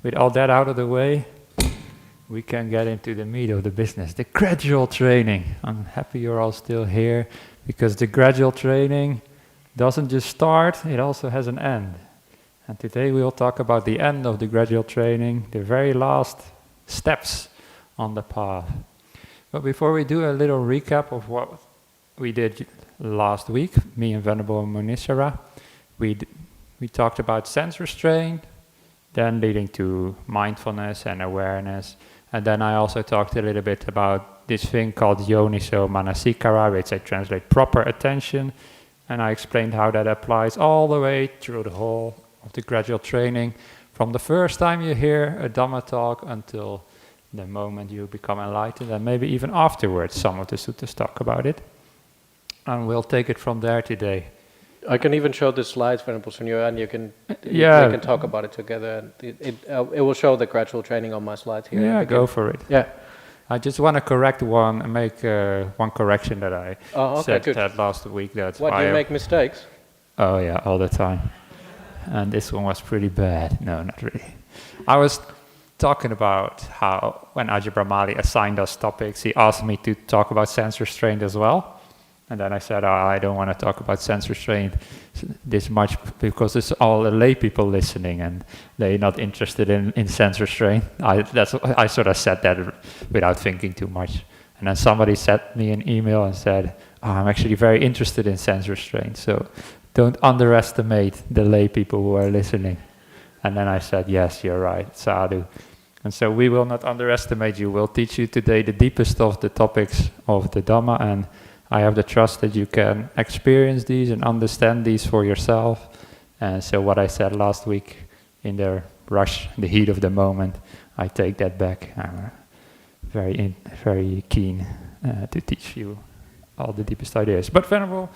With all that out of the way, we can get into the meat of the business, the gradual training. I'm happy you're all still here, because the gradual training doesn't just start, it also has an end. And today we will talk about the end of the gradual training, the very last steps on the path. But before we do a little recap of what we did last week, me and Venerable and Munisara, we talked about sense restraint, then leading to mindfulness and awareness. And then I also talked a little bit about this thing called yoniso manasikara, which I translate proper attention. And I explained how that applies all the way through the whole of the gradual training, from the first time you hear a Dhamma talk until the moment you become enlightened, and maybe even afterwards. Some of the suttas talk about it. And we'll take it from there today. I can even show the slides, Venerable Sunyo, and you can talk about it together. It will show the gradual training on my slides here. Yeah, go for it. Yeah. I just want to correct one and make one correction that I said that last week. That's what, do you make mistakes? Oh yeah, all the time. And this one was pretty bad. No, not really. I was talking about how when Ajahn Brahmali assigned us topics, he asked me to talk about sense restraint as well. And then I said, I don't want to talk about sense restraint this much because it's all the lay people listening and they're not interested in sense restraint. I sort of said that without thinking too much. And then somebody sent me an email and said, I'm actually very interested in sense restraint. So don't underestimate the lay people who are listening. And then I said, yes, you're right, sadhu. And so we will not underestimate you. We'll teach you today the deepest of the topics of the Dhamma, and I have the trust that you can experience these and understand these for yourself. And so what I said last week in the rush, the heat of the moment, I take that back. I'm very keen to teach you all the deepest ideas. But Venerable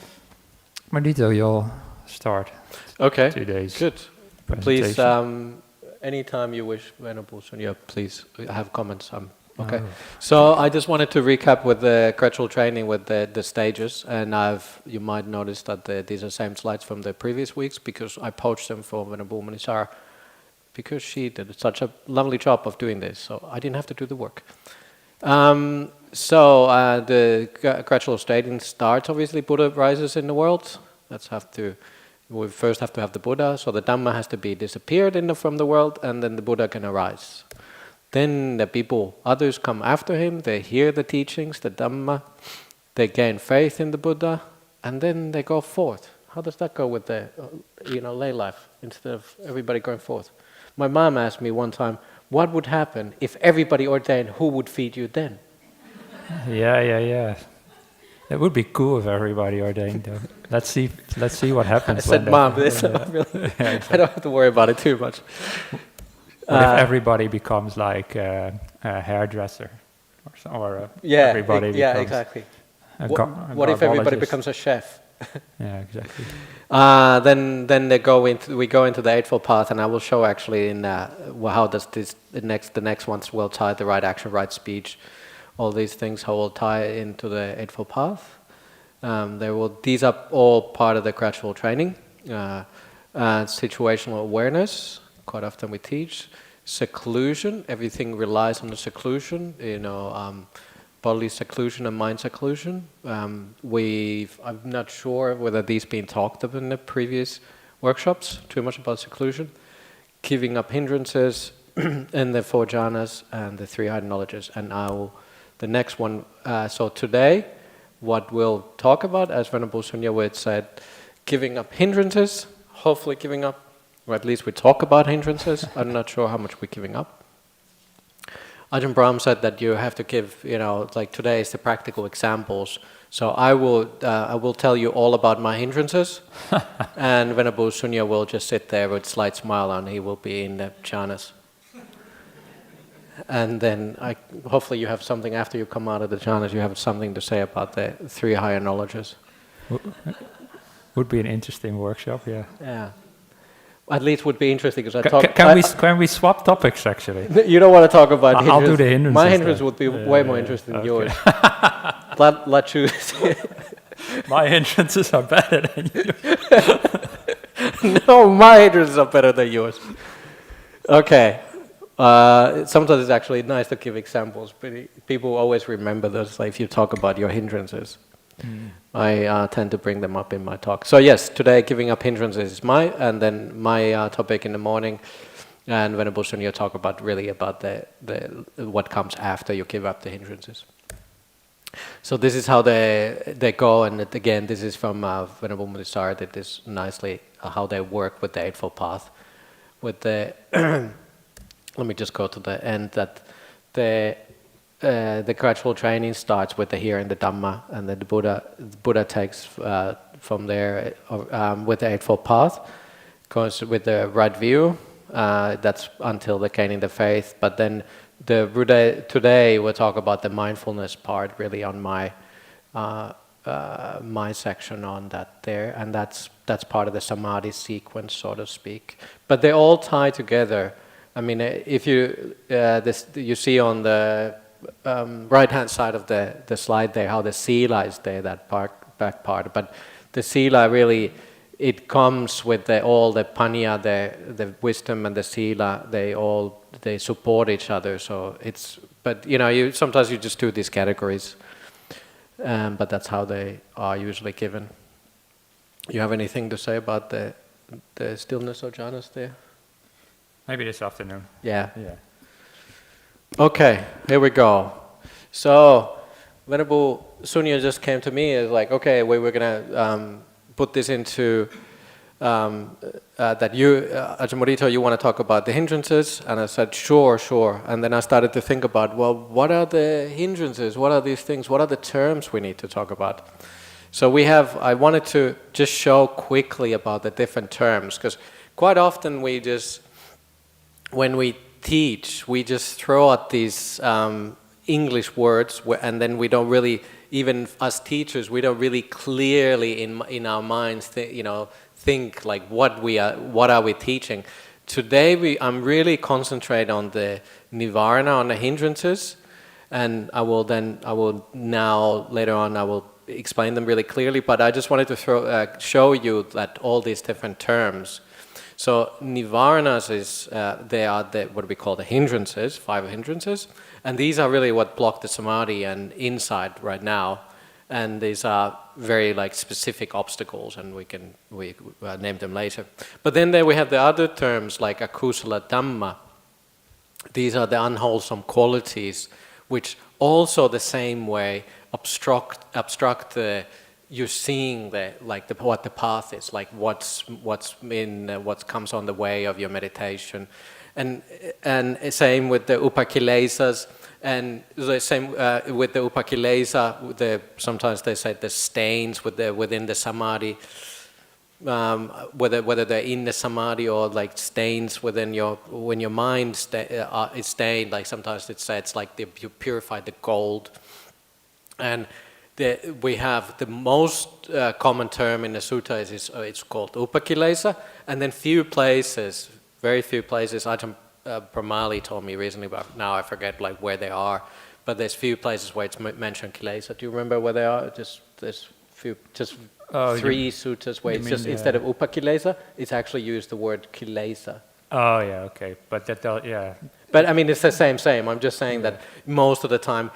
Mudito, you'll start today's good. presentation. Please, anytime you wish, Venerable Sunyo, please have comments. Okay, so I just wanted to recap with the gradual training with the stages, and you might notice that these are same slides from the previous weeks because I poached them for Venerable Munisara because she did such a lovely job of doing this, so I didn't have to do the work. The gradual training starts, obviously Buddha rises in the world. We first have to have the Buddha, so the Dhamma has to be disappeared from the world, and then the Buddha can arise. Then the others come after him, they hear the teachings, the Dhamma, they gain faith in the Buddha, and then they go forth. How does that go with the lay life, instead of everybody going forth? My mom asked me one time, what would happen if everybody ordained, who would feed you then? Yeah. It would be cool if everybody ordained, though. Let's see what happens. I said, Mom, I don't have to worry about it too much. What if everybody becomes like a hairdresser, everybody becomes exactly. What if everybody becomes a chef? Yeah, exactly. Then we go into the Eightfold Path, and I will show actually how does the next ones will tie the right action, right speech, all these things, how will tie into the Eightfold Path. These are all part of the gradual training. Situational awareness. Quite often we teach seclusion. Everything relies on the seclusion. Bodily seclusion and mind seclusion. I'm not sure whether these been talked of in the previous workshops. Too much about seclusion, giving up hindrances, and the 4 jhanas and the 3 higher knowledges. And the next one. So today, what we'll talk about, as Venerable Sunyo said, giving up hindrances. Hopefully, giving up. Or at least we talk about hindrances. I'm not sure how much we're giving up. Ajahn Brahm said that you have to give, like today is the practical examples. So I will tell you all about my hindrances, and Venerable Sunyo will just sit there with a slight smile and he will be in the jhanas. And then hopefully you have something after you come out of the jhanas, you have something to say about the 3 higher knowledges. Would be an interesting workshop, yeah. Yeah. At least would be interesting because Can we swap topics actually? You don't want to talk about hindrances. I'll do the hindrances. My hindrance would be way more interesting than yours. Let's choose. My hindrances are better than yours. No, my hindrances are better than yours. Okay. Sometimes it's actually nice to give examples, but people always remember those. Like if you talk about your hindrances, I tend to bring them up in my talk. So yes, today giving up hindrances is and then my topic in the morning, and Venerable Sunyo talk about the what comes after you give up the hindrances. So this is how they go, and again, this is from Venerable Mudito did this nicely, how they work with the Eightfold Path. With the let me just go to the end, that the gradual training starts with the hearing the Dhamma, and then the Buddha takes from there with the Eightfold Path, goes with the right view, that's until the gaining the faith. But then today we'll talk about the mindfulness part, really on my my section on that there, and that's part of the samadhi sequence, so to speak. But they all tie together. I mean, if you you see on the right-hand side of the slide there how the sila is there, that back part. But the sila really, it comes with all the panya, the wisdom and the sila. They support each other. So it's, but sometimes you just do these categories. But that's how they are usually given. You have anything to say about the stillness of jhanas there? Maybe this afternoon. Yeah. Okay, here we go. So, Venerable Sunyo just came to me as like, okay, we were gonna put this into that you, Ajahn Mudito, you want to talk about the hindrances? And I said, sure. And then I started to think about, well, what are the hindrances? What are these things? What are the terms we need to talk about? So I wanted to just show quickly about the different terms, because quite often when we teach, we just throw out these English words, and then we don't really, even as teachers, we don't really clearly in our minds think like what are we teaching. Today I'm really concentrate on the nivarana, on the hindrances, and I will now later on I will explain them really clearly, but I just wanted to show you that all these different terms. So nivaranas they are what we call the hindrances, 5 hindrances, and these are really what block the samadhi and insight right now. And these are very specific obstacles, and we name them later. But then there we have the other terms like akusala dhamma. These are the unwholesome qualities, which also the same way obstruct you're seeing what the path is, like what comes on the way of your meditation, and same with the upakilesas. And the same with the upakilesa, sometimes they say the stains within the samadhi, whether they're in the samadhi or stains within when your mind is stained. Like sometimes it says you purify the gold. And we have the most common term in the sutta it's called upakilesa, and then very few places. Ajahn Brahmali told me recently, but now I forget where they are. But there's few places where it's mentioned kilesa. Do you remember where they are? There's three suttas where it's just instead of upakilesa, it's actually used the word kilesa. Oh yeah, okay, but But I mean, it's the same. I'm just saying that most of the time,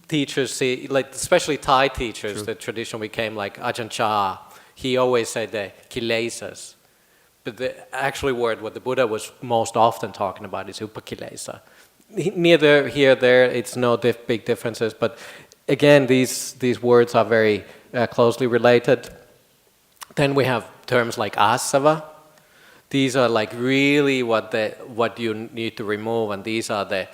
teachers see, especially Thai teachers, True. the tradition became Ajahn Chah. He always said the kilesas. But the actual word, what the Buddha was most often talking about, is upakilesa. Neither here, there, it's no big differences. But again, these words are very closely related. Then we have terms like asava. These are really what you need to remove, and these are the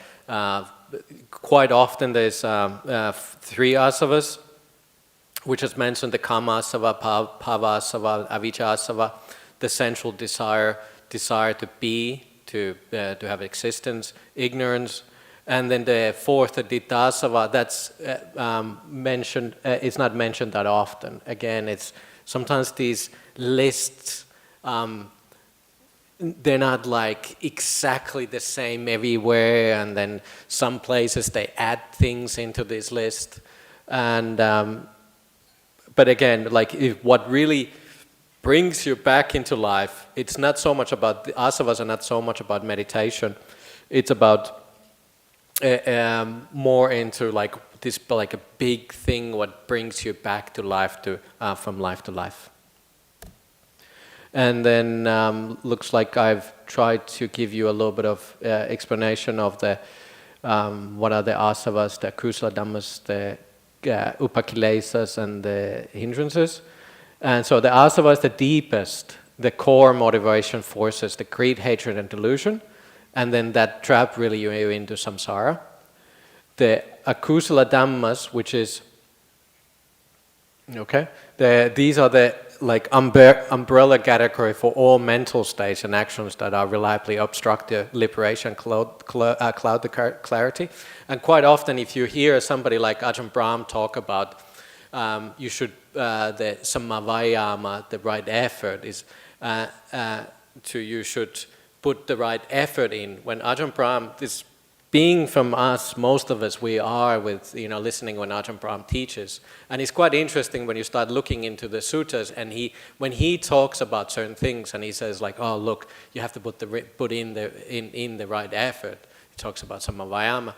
quite often there's 3 asavas, which is mentioned: the kama asava, bhava asava, avijja asava. The central desire to be, to have existence, ignorance, and then the 4th, the ditthasava, that's mentioned. It's not mentioned that often. Again, it's sometimes these lists. They're not exactly the same everywhere, and then some places they add things into this list, and but again, what really brings you back into life. It's not so much about, the asavas are not so much about meditation. It's about more into like this, like a big thing what brings you back to life, from life to life. And then looks like I've tried to give you a little bit of explanation of the what are the asavas, the kusala dhammas, the upakilesas, and the hindrances. And so the asavas, the deepest, the core motivation forces, the greed, hatred, and delusion. And then that trap really you into samsara. The akusala dhammas, which is, okay, these are the like umbrella category for all mental states and actions that are reliably obstruct the liberation, cloud the clarity. And quite often if you hear somebody like Ajahn Brahm talk about you should, the samavayama, the right effort is you should put the right effort in. When Ajahn Brahm, this being from us, most of us, we are with, listening when Ajahn Brahm teaches. And it's quite interesting when you start looking into the suttas, and when he talks about certain things, and he says like, oh look, you have to put in the right effort. He talks about samavayama.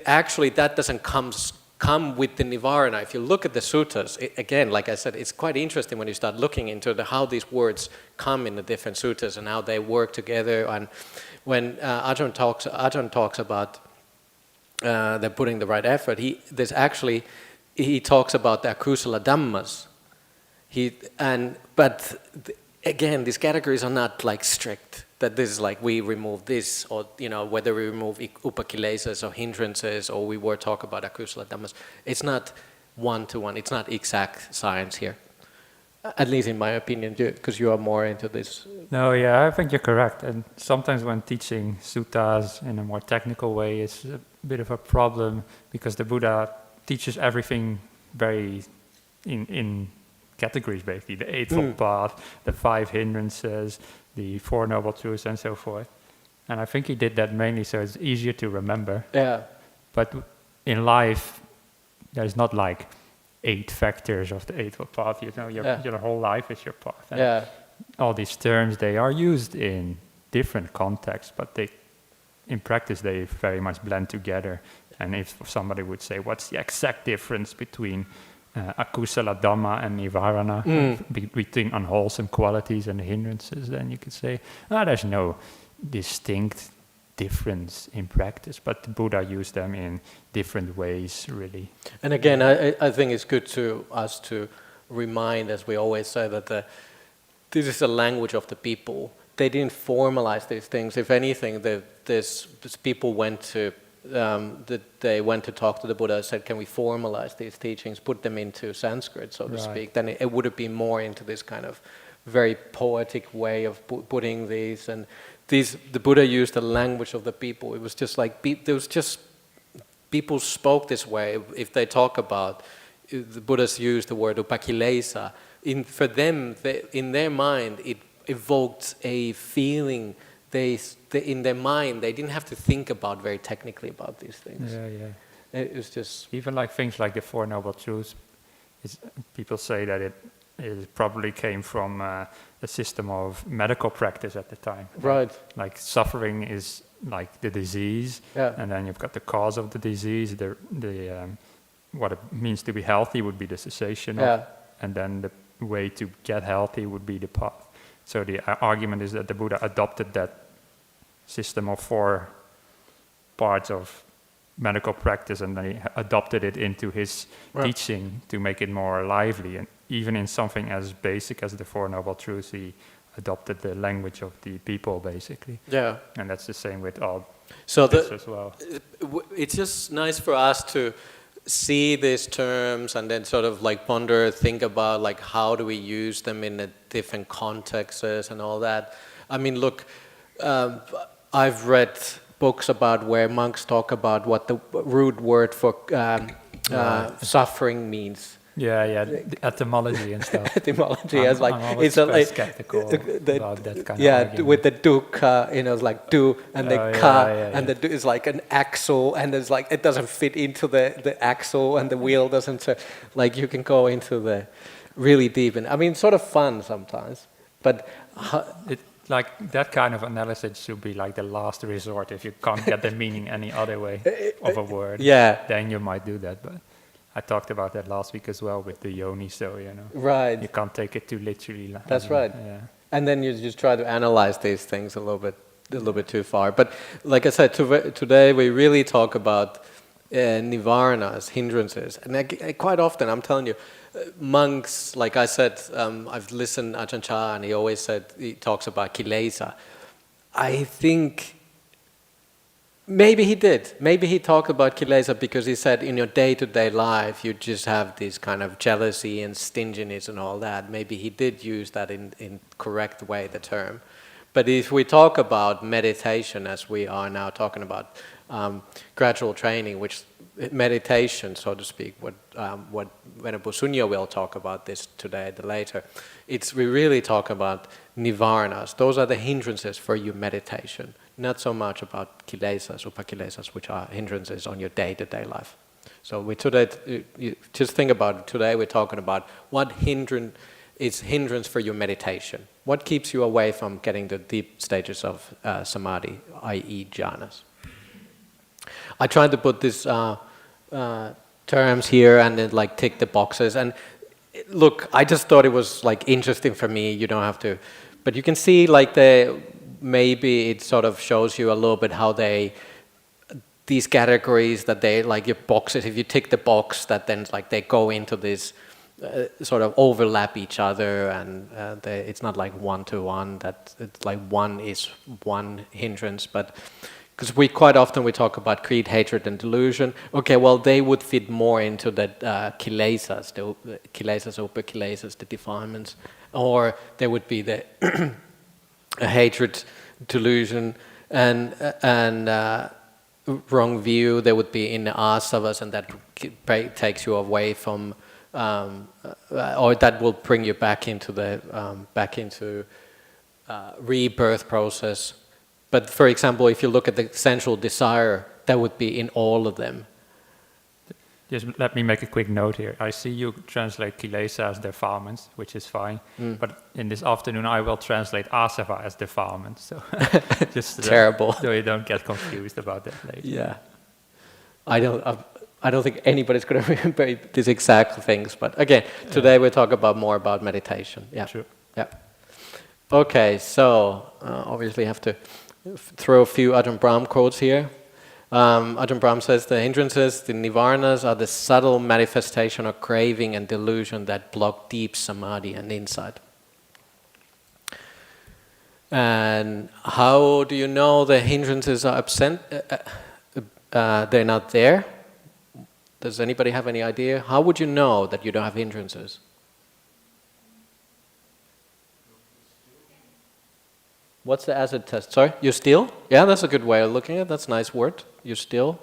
Actually that doesn't come with the nivarana. If you look at the suttas, again, like I said, it's quite interesting when you start looking into how these words come in the different suttas and how they work together. And when Ajahn talks about the putting the right effort, he talks about the akusala dhammas. But again, these categories are not like strict. That this is like we remove this, or whether we remove upakilesas or hindrances, or we were talk about akusala dhammas. It's not one-to-one. It's not exact science here, at least in my opinion, because you are more into this. No, yeah, I think you're correct. And sometimes when teaching suttas in a more technical way, it's a bit of a problem because the Buddha teaches everything very in categories, basically. The Eightfold Path, the 5 hindrances, the 4 Noble Truths, and so forth. And I think he did that mainly so it's easier to remember. Yeah. But in life, there's not like 8 factors of the Eightfold Path. Your whole life is your path. And all these terms, they are used in different contexts, but in practice, they very much blend together. And if somebody would say, what's the exact difference between akusala dhamma and nivarana, between unwholesome qualities and hindrances, then you could say, there's no distinct difference in practice, but the Buddha used them in different ways, really. And again, I think it's good to us to remind, as we always say, that this is a language of the people. They didn't formalize these things. If anything, these people went to they went to talk to the Buddha and said, can we formalize these teachings, put them into Sanskrit, so to speak? Then it would have been more into this kind of very poetic way of putting these. And the Buddha used the language of the people. It was just like, people spoke this way. If they talk about, the Buddhas used the word upakilesa. For them, in their mind, it evoked a feeling. In their mind, they didn't have to think about very technically about these things. Yeah. It was just... Even like things like the 4 Noble Truths, people say that it probably came from a system of medical practice at the time. Right. Like suffering is like the disease, and then you've got the cause of the disease, what it means to be healthy would be the cessation of, and then the way to get healthy would be the path. So the argument is that the Buddha adopted that system of 4 parts of medical practice, and then he adopted it into his teaching to make it more lively. And even in something as basic as the 4 Noble Truths, he adopted the language of the people, basically. Yeah. And that's the same with all this as well. It's just nice for us to see these terms and then sort of like ponder, think about like how do we use them in the different contexts and all that. I mean, look, I've read books about where monks talk about what the root word for suffering means. Yeah, the etymology and stuff. Etymology, I'm always quite skeptical about that kind of argument. With the dukkha, it's like du, and the ka, and the du is like an axle, and it's like it doesn't fit into the axle, and the wheel doesn't. Like you can go into the really deep. And I mean, sort of fun sometimes, but like that kind of analysis should be like the last resort. If you can't get the meaning any other way of a word, then you might do that. But I talked about that last week as well with the yoni, so right, you can't take it too literally. That's right. Yeah. And then you just try to analyze these things a little bit too far. But like I said, today we really talk about nivaranas, hindrances, and quite often I'm telling you. Monks, like I said, I've listened to Ajahn Chah, and he talks about kilesa. I think maybe he did. Maybe he talked about kilesa because he said in your day-to-day life you just have this kind of jealousy and stinginess and all that. Maybe he did use that in correct way, the term. But if we talk about meditation, as we are now talking about gradual training, which meditation, so to speak, what Venerable Sunyo will talk about this today, later. We really talk about nivaranas. Those are the hindrances for your meditation, not so much about kilesas, upakilesas, which are hindrances on your day-to-day life. So just think about it. Today we're talking about what is hindrance for your meditation. What keeps you away from getting the deep stages of samadhi, i.e. jhanas. I tried to put these terms here and then like tick the boxes. And look, I just thought it was like interesting for me. You don't have to, but you can see like maybe it sort of shows you a little bit how these categories that they like your boxes. If you tick the box, that then like they go into this sort of overlap each other, and it's not like one-to-one. That it's like one is one hindrance, but. Because quite often we talk about greed, hatred, and delusion. Okay, well, they would fit more into the kilesas, the kilesas, upakilesas, the defilements, or there would be the hatred, delusion, and wrong view. There would be in the asavas, and that takes you away from, or that will bring you back into the rebirth process. But for example, if you look at the sensual desire, that would be in all of them. Just let me make a quick note here. I see you translate kilesa as defilements, which is fine. But in this afternoon, I will translate asava as defilements. So just terrible. So you don't get confused about that later. Yeah, I don't think anybody's going to remember these exact things. But again, today we talk more about meditation. Yeah. True. Yeah. Okay, so obviously have to throw a few Ajahn Brahm quotes here. Ajahn Brahm says, the hindrances, the nivaranas, are the subtle manifestation of craving and delusion that block deep samadhi and insight. And how do you know the hindrances are absent? They're not there? Does anybody have any idea? How would you know that you don't have hindrances? What's the acid test? Sorry, you still? Yeah, that's a good way of looking at it. That's a nice word. You still?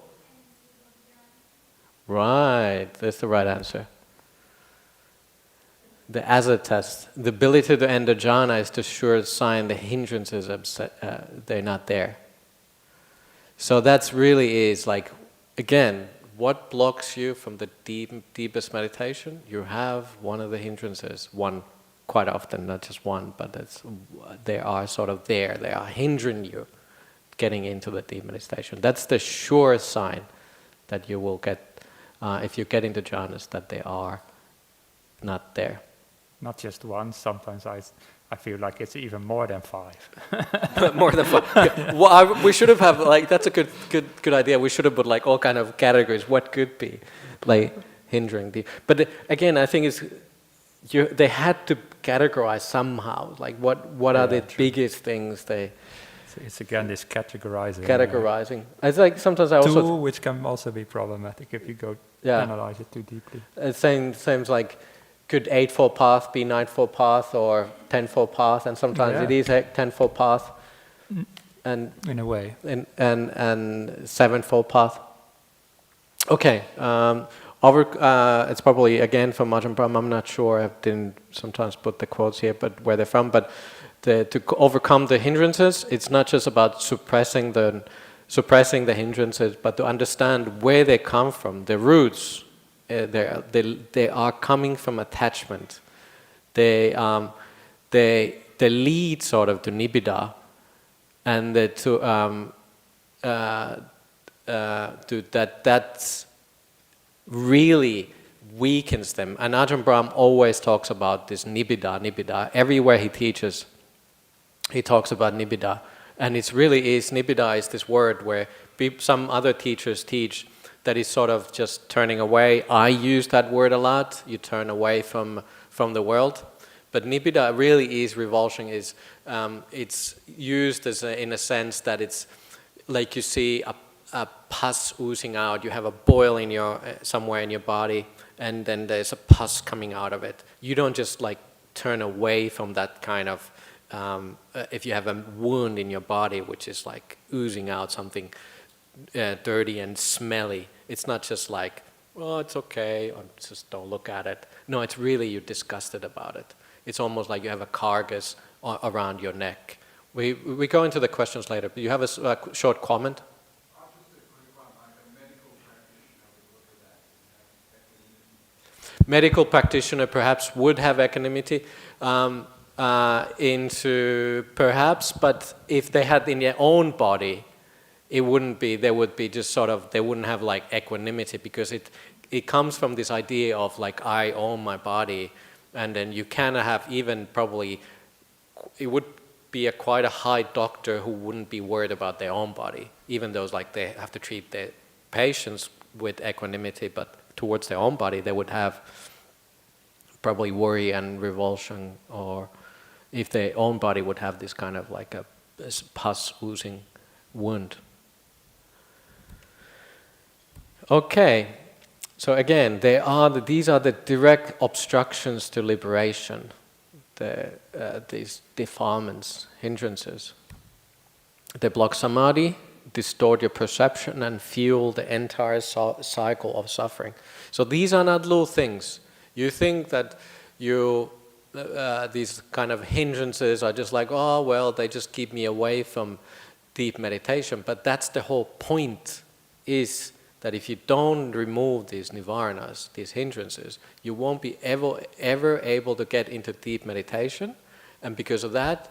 Right, that's the right answer. The acid test. The ability to enter jhana is the sure sign the hindrances, they're not there. So that's really is like, again, what blocks you from the deepest meditation? You have one of the hindrances, one. Quite often, not just one, but they are sort of there. They are hindering you getting into the deep meditation. That's the sure sign that you will get, if you get into jhanas, that they are not there. Not just one, sometimes I feel like it's even more than 5. More than 5. Yeah. Well, we should have like, that's a good idea. We should have put like all kind of categories, what could be like hindering deep. But again, I think they had to categorize somehow, like what are the biggest things they... It's again this categorizing. Categorizing. It's like sometimes I also... which can also be problematic if you go analyze it too deeply. Same like, could Eightfold Path be Ninthfold Path or Tenfold Path? And sometimes it is a Tenfold Path. And in a way. And Sevenfold Path. Okay. It's probably again from Ajahn Brahm. I'm not sure. I didn't sometimes put the quotes here, but where they're from. But to overcome the hindrances, it's not just about suppressing the hindrances, but to understand where they come from, the roots. They are coming from attachment. they lead sort of to nibbida, and that's really weakens them. And Ajahn Brahm always talks about this nibbida. Everywhere he teaches, he talks about nibbida. And it's really is, nibbida is this word where some other teachers teach that is sort of just turning away. I use that word a lot. You turn away from the world. But nibbida really is revulsion. It's used as in a sense that it's like you see a pus oozing out. You have a boil in somewhere in your body, and then there's a pus coming out of it. You don't just like turn away from that kind of. If you have a wound in your body which is like oozing out something dirty and smelly, it's not just like, oh, it's okay, or just don't look at it. No, it's really you're disgusted about it. It's almost like you have a carcass around your neck. We go into the questions later, but you have a short comment? Medical practitioner perhaps would have equanimity. Into perhaps, but if they had in their own body, it wouldn't be, they would be just sort of, they wouldn't have like equanimity, because it comes from this idea of like, I own my body, and then you cannot have even probably, it would be quite a high doctor who wouldn't be worried about their own body, even though like they have to treat their patients with equanimity, but towards their own body they would have probably worry and revulsion, or if their own body would have this kind of like a pus oozing wound. Okay, so again, these are the direct obstructions to liberation, these defilements, hindrances. They block samadhi, distort your perception, and fuel the entire cycle of suffering. So these are not little things. You think that these kind of hindrances are just like, oh, well, they just keep me away from deep meditation. But that's the whole point, is that if you don't remove these nivaranas, these hindrances, you won't be ever able to get into deep meditation. And because of that,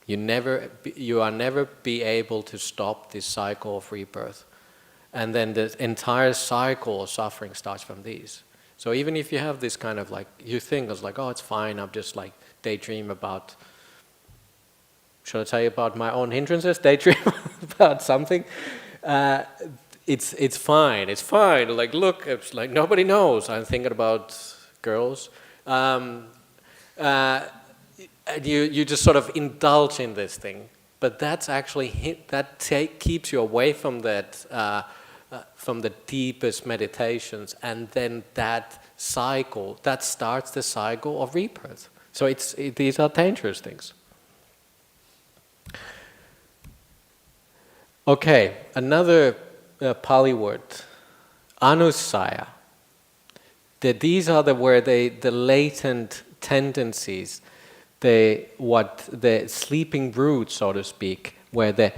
you are never be able to stop this cycle of rebirth. And then the entire cycle of suffering starts from these. So even if you have this kind of like, you think it's like, oh, it's fine, I'm just like daydream about, should I tell you about my own hindrances? Daydream about something? It's fine, like look, it's like nobody knows, I'm thinking about girls. And you just sort of indulge in this thing. But that's actually, keeps you away from that, from the deepest meditations, and then that starts the cycle of rebirth. So these are dangerous things. Okay, another Pali word, anusaya. These are where the latent tendencies, the sleeping brood, so to speak, where the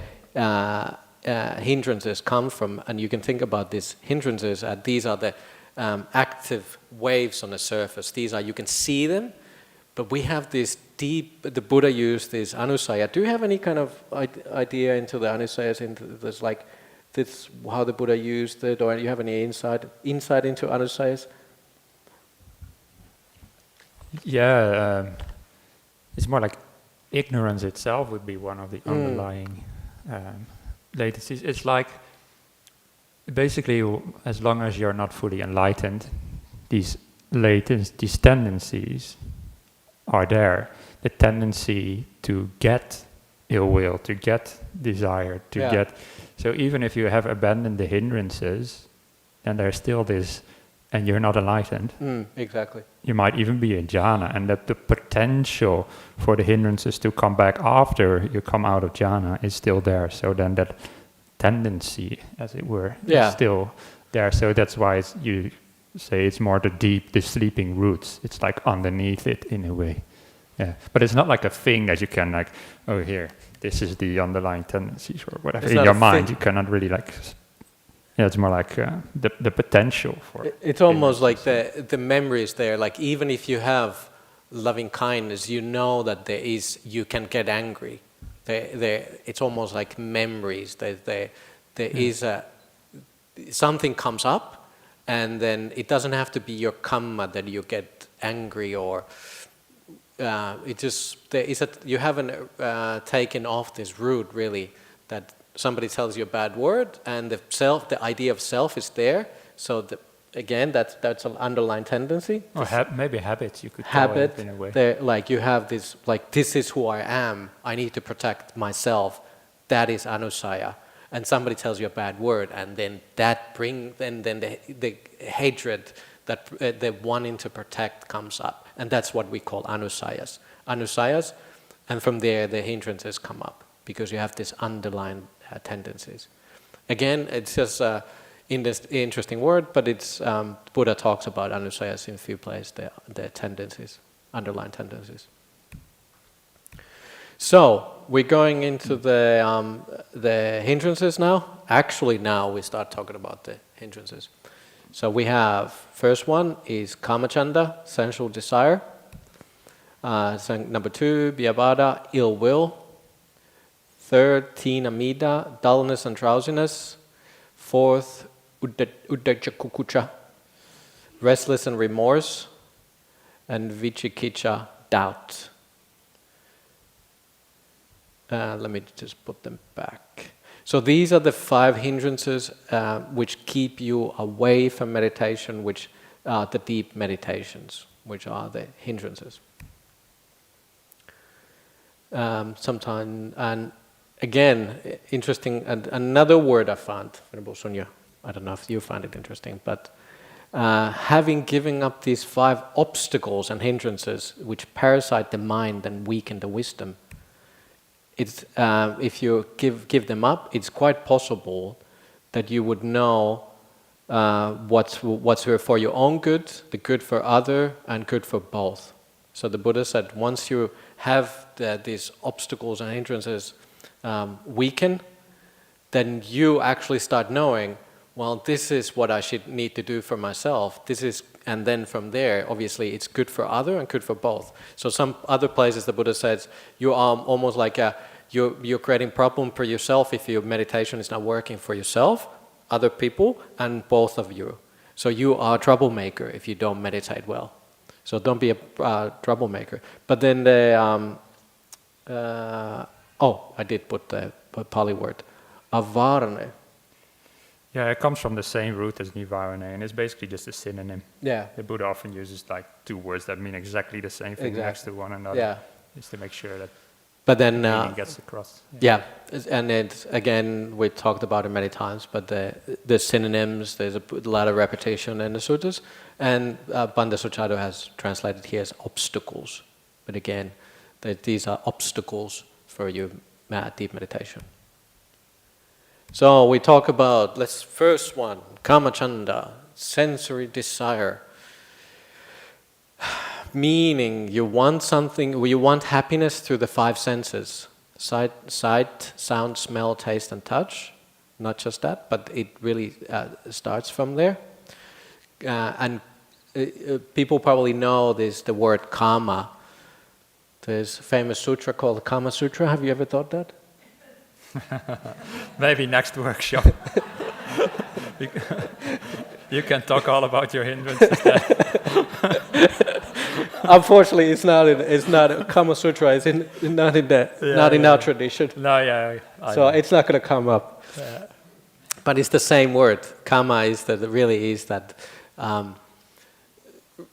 hindrances come from. And you can think about these hindrances, these are the active waves on the surface. You can see them, but we have this deep, the Buddha used this anusaya. Do you have any kind of idea into the anusayas, into this, like this, how the Buddha used it, or do you have any insight into anusayas? Yeah, it's more like ignorance itself would be one of the underlying latencies. It's like basically, as long as you're not fully enlightened, these tendencies are there. The tendency to get ill will, to get desire, to get. So even if you have abandoned the hindrances, then there's still this, and you're not enlightened. Exactly. You might even be in jhana, and that the potential for the hindrances to come back after you come out of jhana is still there. So then that tendency, as it were, is still there. So that's why you say it's more the sleeping roots. It's like underneath it in a way. Yeah, but it's not like a thing that you can like, oh, here, this is the underlying tendencies or whatever. In your mind, you cannot really like. Yeah, it's more like the potential for. It's almost like the memory is there. Like even if you have loving kindness, you know that you can get angry. It's almost like memories. There is something comes up, and then it doesn't have to be your karma that you get angry, or you haven't taken off this root really, that somebody tells you a bad word and the idea of self is there. So again, that's an underlying tendency. Or maybe habits, you could call it in a way. Like you have this, like, this is who I am, I need to protect myself. That is anusaya. And somebody tells you a bad word, and then the hatred, that the wanting to protect comes up. And that's what we call anusayas. Anusayas, and from there the hindrances come up, because you have these underlying tendencies. Again, it's just interesting word, but it's Buddha talks about anusayas in a few places, the tendencies, underlying tendencies. So we're going into the hindrances now. Actually, now we start talking about the hindrances. So we have, first one is kamacchanda, sensual desire. Number 2, vyavada, ill will. 3rd, tina mida, dullness and drowsiness. 4th, uddhacca kukucha, restless and remorse. And vicikiccha, doubt. Let me just put them back. So these are the 5 hindrances which keep you away from meditation, which are the deep meditations, which are the hindrances. Sometimes, and again, interesting, another word I found, Venerable Sunyo, I don't know if you find it interesting, but having given up these 5 obstacles and hindrances which parasite the mind and weaken the wisdom, it's, if you give them up, it's quite possible that you would know what's for your own good, the good for other, and good for both. So the Buddha said, once you have these obstacles and hindrances weaken, then you actually start knowing, well, this is what I should need to do for myself. And then from there, obviously, it's good for other and good for both. So some other places the Buddha says, you are almost like you're creating problem for yourself if your meditation is not working for yourself, other people, and both of you. So you are a troublemaker if you don't meditate well. So don't be a troublemaker. But then I did put the Pali word, avarane. Yeah, it comes from the same root as nivarane, and it's basically just a synonym. Yeah. The Buddha often uses like 2 words that mean exactly the same thing next to one another, just to make sure that the meaning gets across. Yeah, and it's, again, we talked about it many times, but the synonyms, there's a lot of repetition in the suttas, and Banda Suchado has translated here as obstacles. But again, these are obstacles for your deep meditation. So we talk about, first one, kamacchanda, sensory desire. Meaning you want something, you want happiness through the 5 senses. Sight, sound, smell, taste and touch. Not just that, but it really starts from there. And people probably know the word kama. There's a famous sutra called the Kama Sutra. Have you ever thought that? Maybe next workshop. You can talk all about your hindrances there. Unfortunately, it's not Kama Sutra. It's not in our tradition. No, yeah. So it's not going to come up. Yeah. But it's the same word. Kama really is that.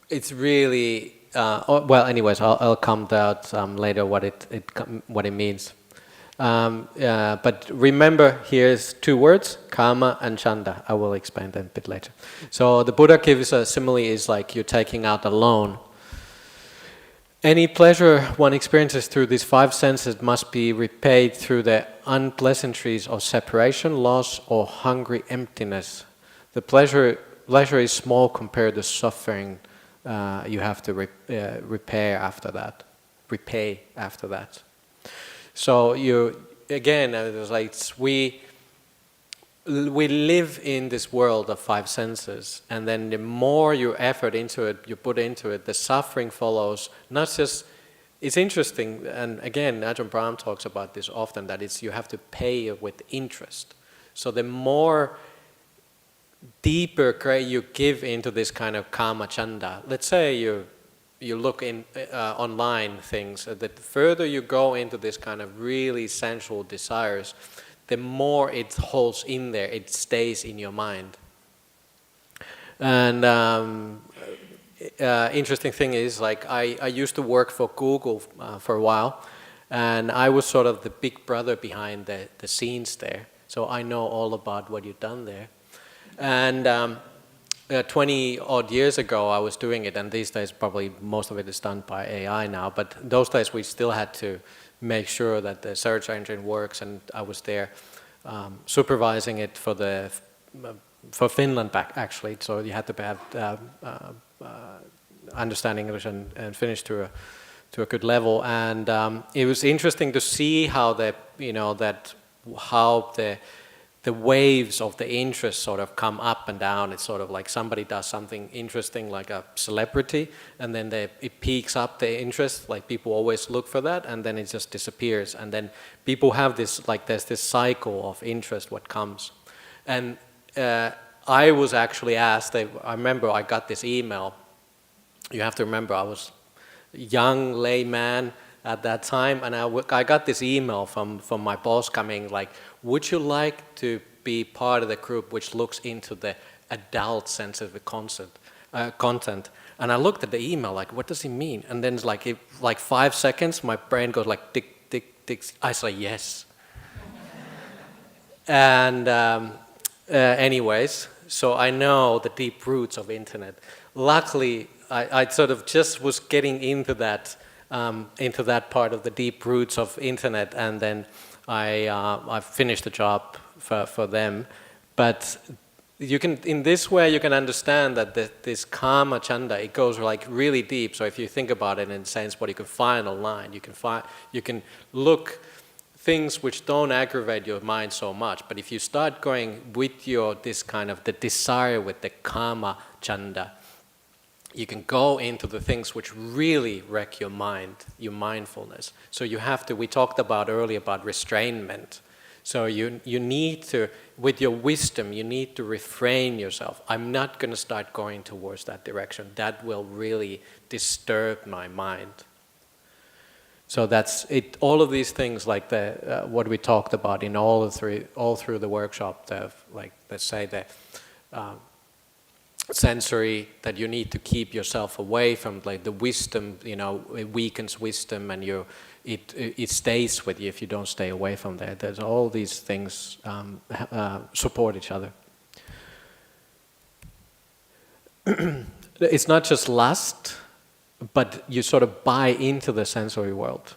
It's really. Well, anyways, I'll come to that later what it means. But remember, here's 2 words, kama and chanda. I will explain them a bit later. So the Buddha gives a simile, is like you're taking out a loan. Any pleasure one experiences through these 5 senses must be repaid through the unpleasantries of separation, loss, or hungry emptiness. The pleasure is small compared to suffering you have to repay after that. So again, it's like we live in this world of five senses, and then the more you effort into it, you put into it, the suffering follows. Not just, it's interesting, and again, Ajahn Brahm talks about this often, that it's you have to pay with interest. So the more deeper you give into this kind of kama chanda, let's say you look in online things, the further you go into this kind of really sensual desires, the more it holds in there, it stays in your mind. And interesting thing is, like, I used to work for Google for a while, and I was sort of the big brother behind the scenes there. So I know all about what you've done there. And 20 odd years ago I was doing it, and these days probably most of it is done by AI now, but those days we still had to make sure that the search engine works, and I was there supervising it for Finland back actually, so you had to have understand English and Finnish to a good level, and it was interesting to see how the waves of the interest sort of come up and down. It's sort of like somebody does something interesting, like a celebrity, and then it peaks up the interest, like people always look for that, and then it just disappears. And then people have this, like there's this cycle of interest what comes. And I was actually asked, I remember I got this email. You have to remember I was a young layman at that time, and I got this email from my boss coming like, would you like to be part of the group which looks into the adult sensitive content? And I looked at the email like, what does he mean? And then it's like 5 seconds, my brain goes like tick, tick, tick. I say yes. And anyways, so I know the deep roots of internet. Luckily, I sort of just was getting into that part of the deep roots of internet, and then I finished the job for them. But you can, in this way, you can understand that this kama chanda, it goes like really deep. So if you think about it in a sense, what you can find online, you can look things which don't aggravate your mind so much. But if you start going with this kind of the desire with the kama chanda, you can go into the things which really wreck your mind, your mindfulness. So you have to, we talked about earlier about restrainment. So you need to, with your wisdom, you need to refrain yourself. I'm not going to start going towards that direction. That will really disturb my mind. So that's it. All of these things, like what we talked about in all through the workshop, like let's say the sensory, that you need to keep yourself away from, like the wisdom, it weakens wisdom, and it stays with you if you don't stay away from there. There's all these things support each other. It's not just lust, but you sort of buy into the sensory world.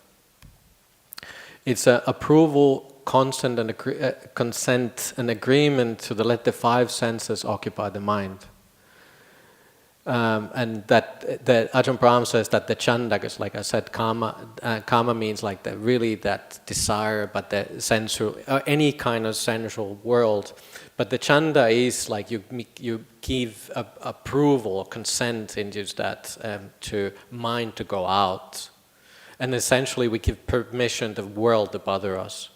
It's approval, consent, and agreement to let the five senses occupy the mind. And that Ajahn Brahm says that the chanda, because like I said, kama means like really that desire, but the sensual, any kind of sensual world. But the chanda is like you give approval or consent into that to mind to go out. And essentially we give permission to the world to bother us.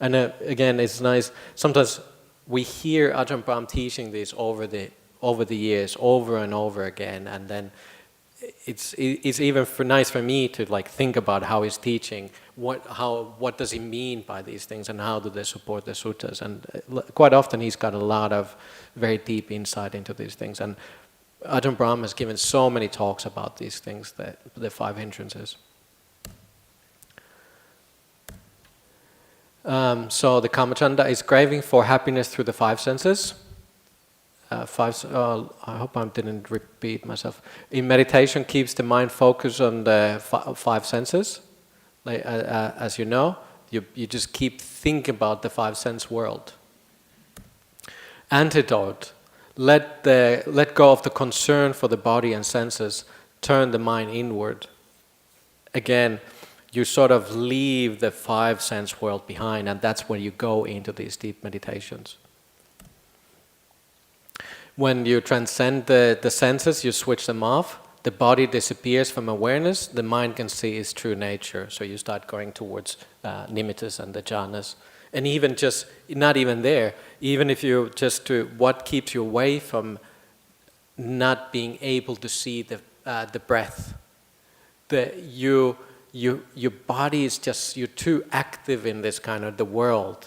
And again, it's nice, sometimes we hear Ajahn Brahm teaching this over the years, over and over again, and then it's even nice for me to like think about how he's teaching, what does he mean by these things, and how do they support the suttas. And quite often he's got a lot of very deep insight into these things. And Ajahn Brahm has given so many talks about these things, the five hindrances. So the kamachanda is craving for happiness through the five senses. I hope I didn't repeat myself. In meditation, keeps the mind focused on the five senses. Like, as you know, you just keep thinking about the five sense world. Antidote: let go of the concern for the body and senses. Turn the mind inward. Again, you sort of leave the five sense world behind, and that's when you go into these deep meditations. when you transcend the senses, you switch them off, the body disappears from awareness, the mind can see its true nature. So you start going towards nimittas and the jhanas. And even just, not even there, even if you just to, what keeps you away from not being able to see the breath? Your body is just, you're too active in this kind of the world.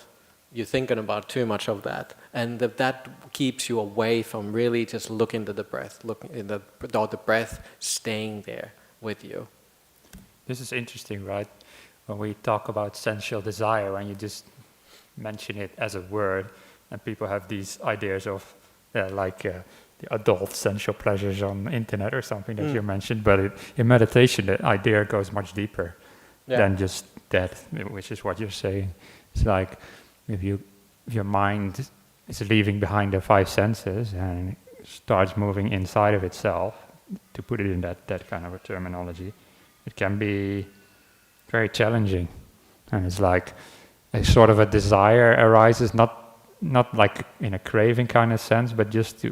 You're thinking about too much of that. And that keeps you away from really just looking to the breath, looking in the breath staying there with you. This is interesting, right? When we talk about sensual desire, when you just mention it as a word, and people have these ideas of the adult sensual pleasures on the internet or something that you mentioned, but in meditation the idea goes much deeper than just that, which is what you're saying. It's like if your mind is leaving behind the five senses and starts moving inside of itself, to put it in that kind of a terminology, it can be very challenging. And it's like a sort of a desire arises, not like in a craving kind of sense, but just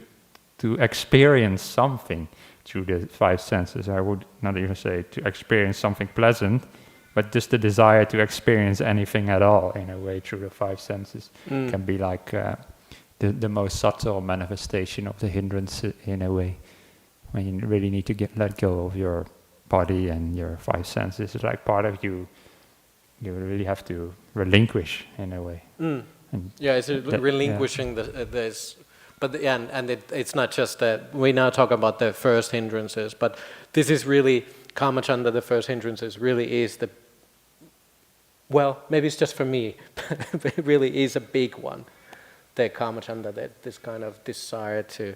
to experience something through the five senses. I would not even say to experience something pleasant, but just the desire to experience anything at all in a way through the five senses can be like the most subtle manifestation of the hindrance in a way. When you really need to let go of your body and your five senses, it's like part of you really have to relinquish in a way. It's relinquishing this. But it's not just that. We now talk about the first hindrances, but this is really, Kamacchanda, the first hindrances, really is maybe it's just for me, but it really is a big one. The Kamacchanda, this kind of desire to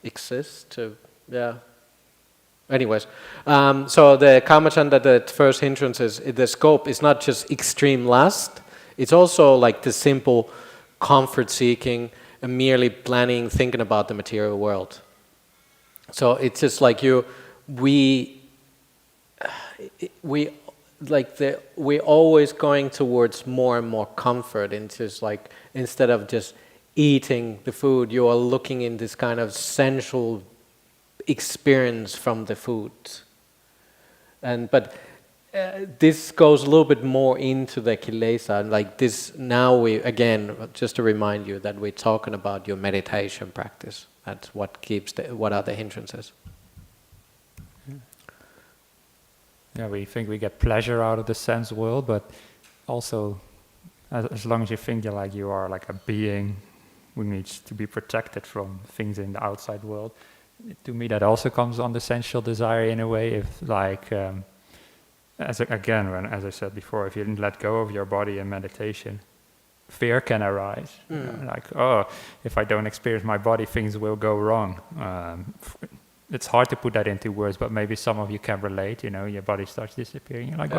exist, Anyways, so the Kamacchanda, the first hindrances, the scope is not just extreme lust, it's also like the simple comfort seeking and merely planning, thinking about the material world. So it's just like we're always going towards more and more comfort, and just like instead of just eating the food, you are looking in this kind of sensual experience from the food. But this goes a little bit more into the kilesa. Like this, now again, just to remind you that we're talking about your meditation practice. That's what what are the hindrances. Yeah, we think we get pleasure out of the sense world, but also, as long as you think you are like a being who needs to be protected from things in the outside world, to me that also comes on the sensual desire in a way. If as I said before, if you didn't let go of your body in meditation, fear can arise. If I don't experience my body, things will go wrong. It's hard to put that into words, but maybe some of you can relate. Your body starts disappearing. You're like,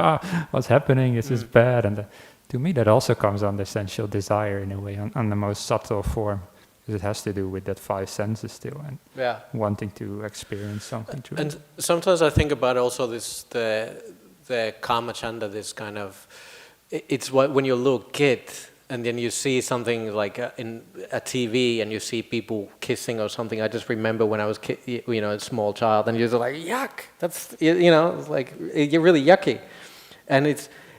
what's happening? This is bad. And to me, that also comes on the sensual desire in a way, on the most subtle form. It has to do with that five senses still, and wanting to experience something true. And sometimes I think about also the Kamacchanda, this kind of, it's when you're a little kid and then you see something like in a TV and you see people kissing or something. I just remember when I was a small child, and you're just like, yuck, that's, it's like, you're really yucky. And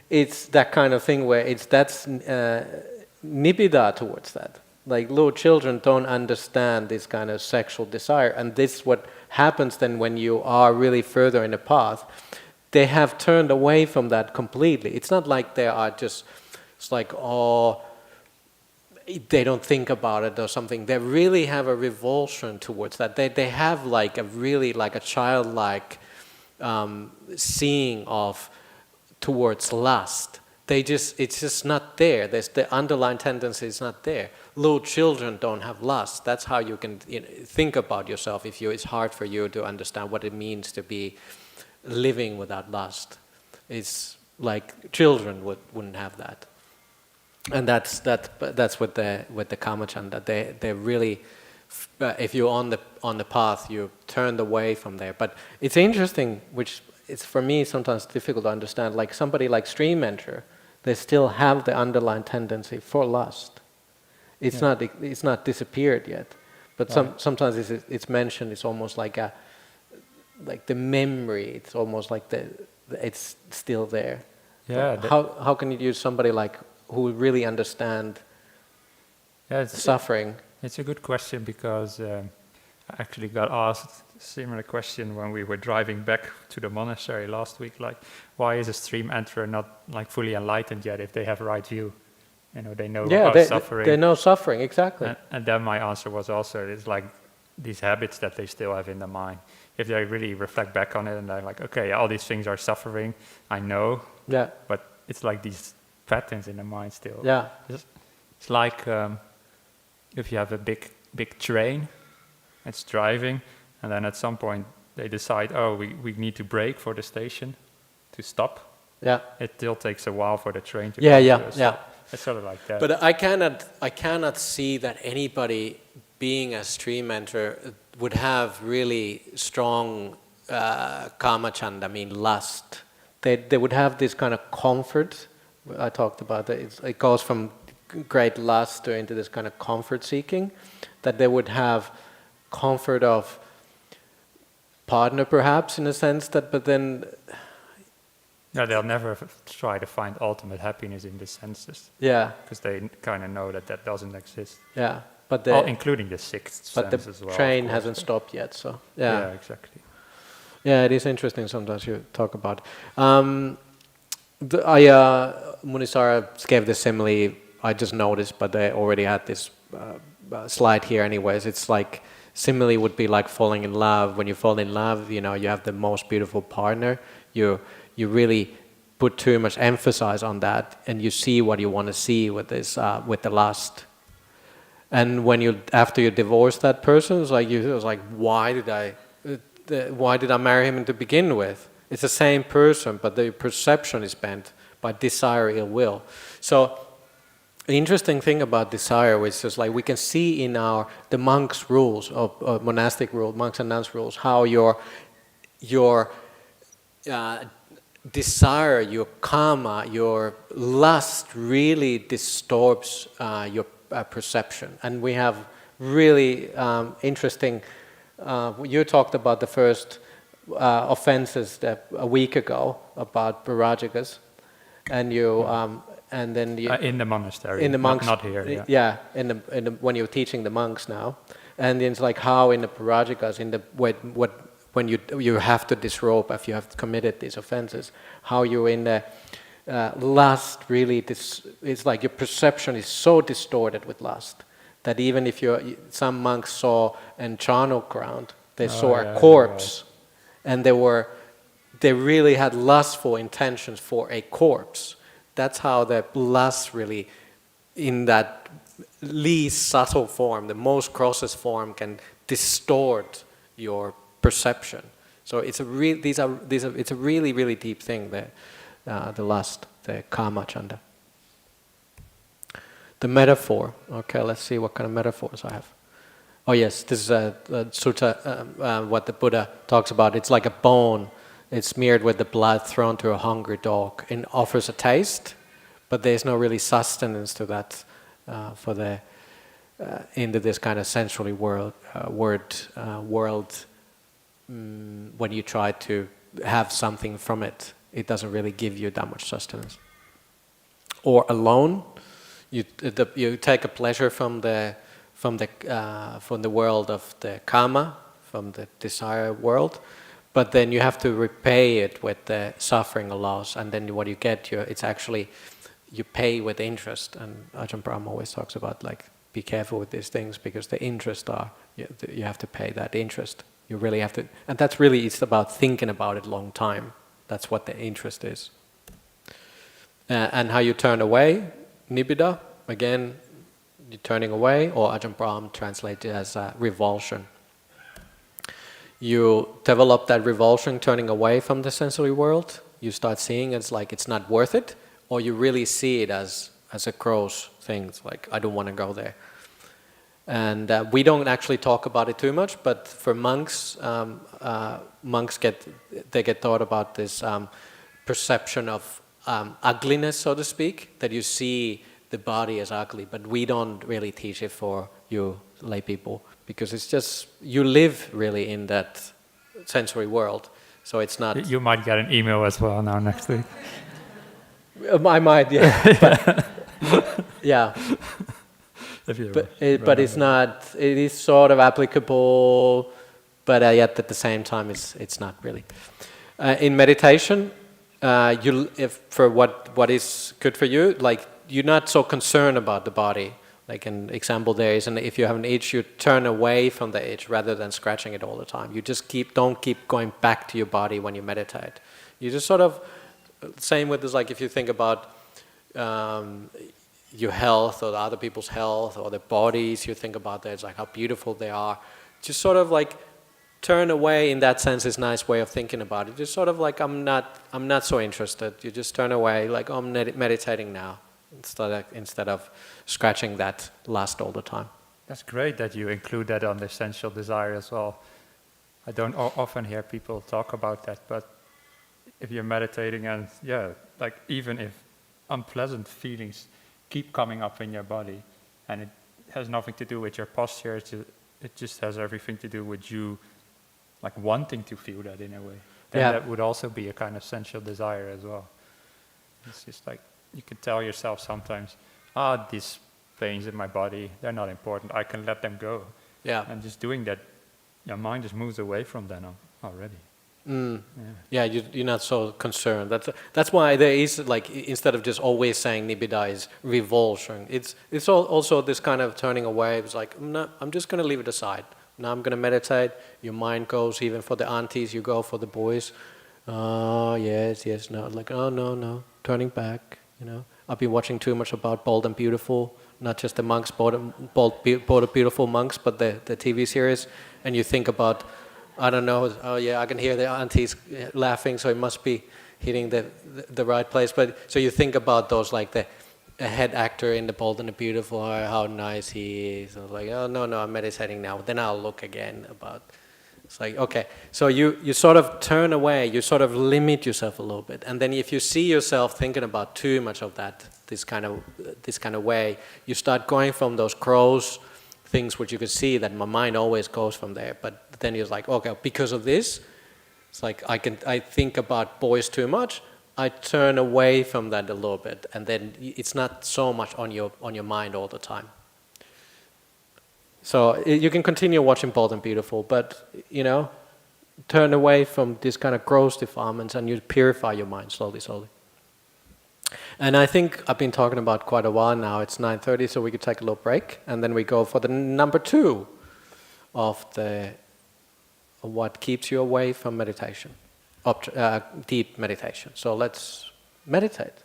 it's that kind of thing where that's nibbida towards that. Like little children don't understand this kind of sexual desire, and this is what happens then when you are really further in the path. They have turned away from that completely. It's not like they are just, it's like, they don't think about it or something. They really have a revulsion towards that. They have like a really like a childlike seeing towards lust. It's just not there. The underlying tendency is not there. Little children don't have lust. That's how you can think about yourself. It's hard for you to understand what it means to be living without lust. It's like children wouldn't have that. And that's with the Kamacchanda. They really, if you're on the path, you turned away from there. But it's interesting, which it's for me sometimes difficult to understand. Like somebody like stream enter, they still have the underlying tendency for lust. It's not disappeared yet. But sometimes it's mentioned. It's almost like the memory. It's almost like it's still there. Yeah. How can you use somebody like who really understand suffering? It's a good question, because I actually got asked a similar question when we were driving back to the monastery last week. Like, why is a stream enterer not like fully enlightened yet if they have right view? You know, they know about suffering. They know suffering, exactly. And then my answer was also, it's like these habits that they still have in their mind. If they really reflect back on it and they're like, okay, all these things are suffering, I know. Yeah. But it's like these patterns in the mind still. Yeah. It's like if you have a big train, it's driving, and then at some point they decide, we need to brake for the station to stop. Yeah. It still takes a while for the train to Yeah. come to us. It's sort of like that. But I cannot see that anybody being a stream enterer would have really strong kamachanda, lust. They would have this kind of comfort. I talked about that. It goes from great lust into this kind of comfort seeking, that they would have comfort of partner perhaps in a sense, but then... No, they'll never try to find ultimate happiness in the senses. Yeah. Because they kind of know that doesn't exist. Yeah. But including the sixth sense as well. But the train hasn't stopped yet, so... Yeah, exactly. Yeah, it is interesting sometimes you talk about. Munisara gave the simile, I just noticed, but they already had this slide here anyways. It's like, simile would be like falling in love. When you fall in love, you have the most beautiful partner. You really put too much emphasis on that, and you see what you want to see with this, with the lust. And when after you divorce that person, it's like why did I marry him to begin with? It's the same person, but the perception is bent by desire, ill will. So the interesting thing about desire, which is like we can see in the monks' rules of monastic rules, monks and nuns' rules, how your desire, your karma, your lust really disturbs your perception. And we have really interesting. You talked about the first offenses a week ago about Virajakas, and and then in the monastery, in the monks, not here. Yeah, when you're teaching the monks now, and it's like how in the Virajakas, when you have to disrobe if you have committed these offenses, how you're in the lust really. It's like your perception is so distorted with lust that even if some monks saw in charnel ground, they saw a corpse, and they really had lustful intentions for a corpse. That's how the lust really, in that least subtle form, the most grossest form, can distort your perception. So it's a really, really deep thing, the lust, the kama chanda. The metaphor. Okay, let's see what kind of metaphors I have. Oh yes, this is a sutta, what the Buddha talks about. It's like a bone. It's smeared with the blood thrown to a hungry dog. It offers a taste, but there's no really sustenance to that into this kind of sensually world. When you try to have something from it, it doesn't really give you that much sustenance. Or alone, you take a pleasure from the world of the kama, from the desire world, but then you have to repay it with the suffering or loss, and then what you get, it's actually you pay with interest. And Ajahn Brahm always talks about like be careful with these things because the interest you have to pay that interest. You really have to, and that's really it's about thinking about it long time. That's what the interest is. And how you turn away, nibbida, again, you're turning away, or Ajahn Brahm translates it as revulsion. You develop that revulsion, turning away from the sensory world. You start seeing it's like it's not worth it, or you really see it as a gross thing. It's like, I don't want to go there. And we don't actually talk about it too much, but for monks, monks get taught about this perception of ugliness, so to speak, that you see the body is ugly, but we don't really teach it for you lay people, because it's just, you live really in that sensory world, so it's not... You might get an email as well now next week. I might, yeah. But, yeah. But it's not, it is sort of applicable, but yet at the same time it's not really. In meditation, for what is good for you, like you're not so concerned about the body. Like an example there is, and if you have an itch, you turn away from the itch rather than scratching it all the time. You just don't keep going back to your body when you meditate. You just sort of, same with this, like if you think about your health or the other people's health or their bodies, you think about that, it's like how beautiful they are. Just sort of like turn away, in that sense is a nice way of thinking about it. Just sort of like, I'm not so interested. You just turn away, like, oh, I'm meditating now, instead of scratching that lust all the time. That's great that you include that on the essential desire as well. I don't often hear people talk about that, but if you're meditating and, like even if unpleasant feelings keep coming up in your body, and it has nothing to do with your posture, it just has everything to do with you like wanting to feel that in a way. Then that would also be a kind of sensual desire as well. It's just like, you can tell yourself sometimes, these pains in my body, they're not important, I can let them go. Yeah. And just doing that, your mind just moves away from them already. You're not so concerned. That's why there is, like, instead of just always saying nibbida is revulsion, it's also this kind of turning away. It's like, I'm just going to leave it aside. Now I'm going to meditate. Your mind goes, even for the aunties, you go for the boys. Oh, yes, no. Like, oh, no, turning back, I've been watching too much about Bold and Beautiful, not just the monks, Bold and Beautiful monks, but the TV series. And you think about, I don't know, oh yeah, I can hear the aunties laughing, so it must be hitting the right place. But so you think about those, like the head actor in the Bold and the Beautiful, how nice he is. Like, oh no, I'm meditating now. Then I'll look again about. It's like, okay, so you sort of turn away, you sort of limit yourself a little bit, and then if you see yourself thinking about too much of that, this kind of way, you start going from those crows things which you could see that my mind always goes from there. But then you're like, okay, because of this, it's like I think about boys too much. I turn away from that a little bit, and then it's not so much on your mind all the time. So you can continue watching Bold and Beautiful, but turn away from this kind of gross defilements, and you purify your mind slowly. And I think I've been talking about quite a while now. It's 9:30, so we could take a little break, and then we go for the number 2 of what keeps you away from meditation, deep meditation. So let's meditate.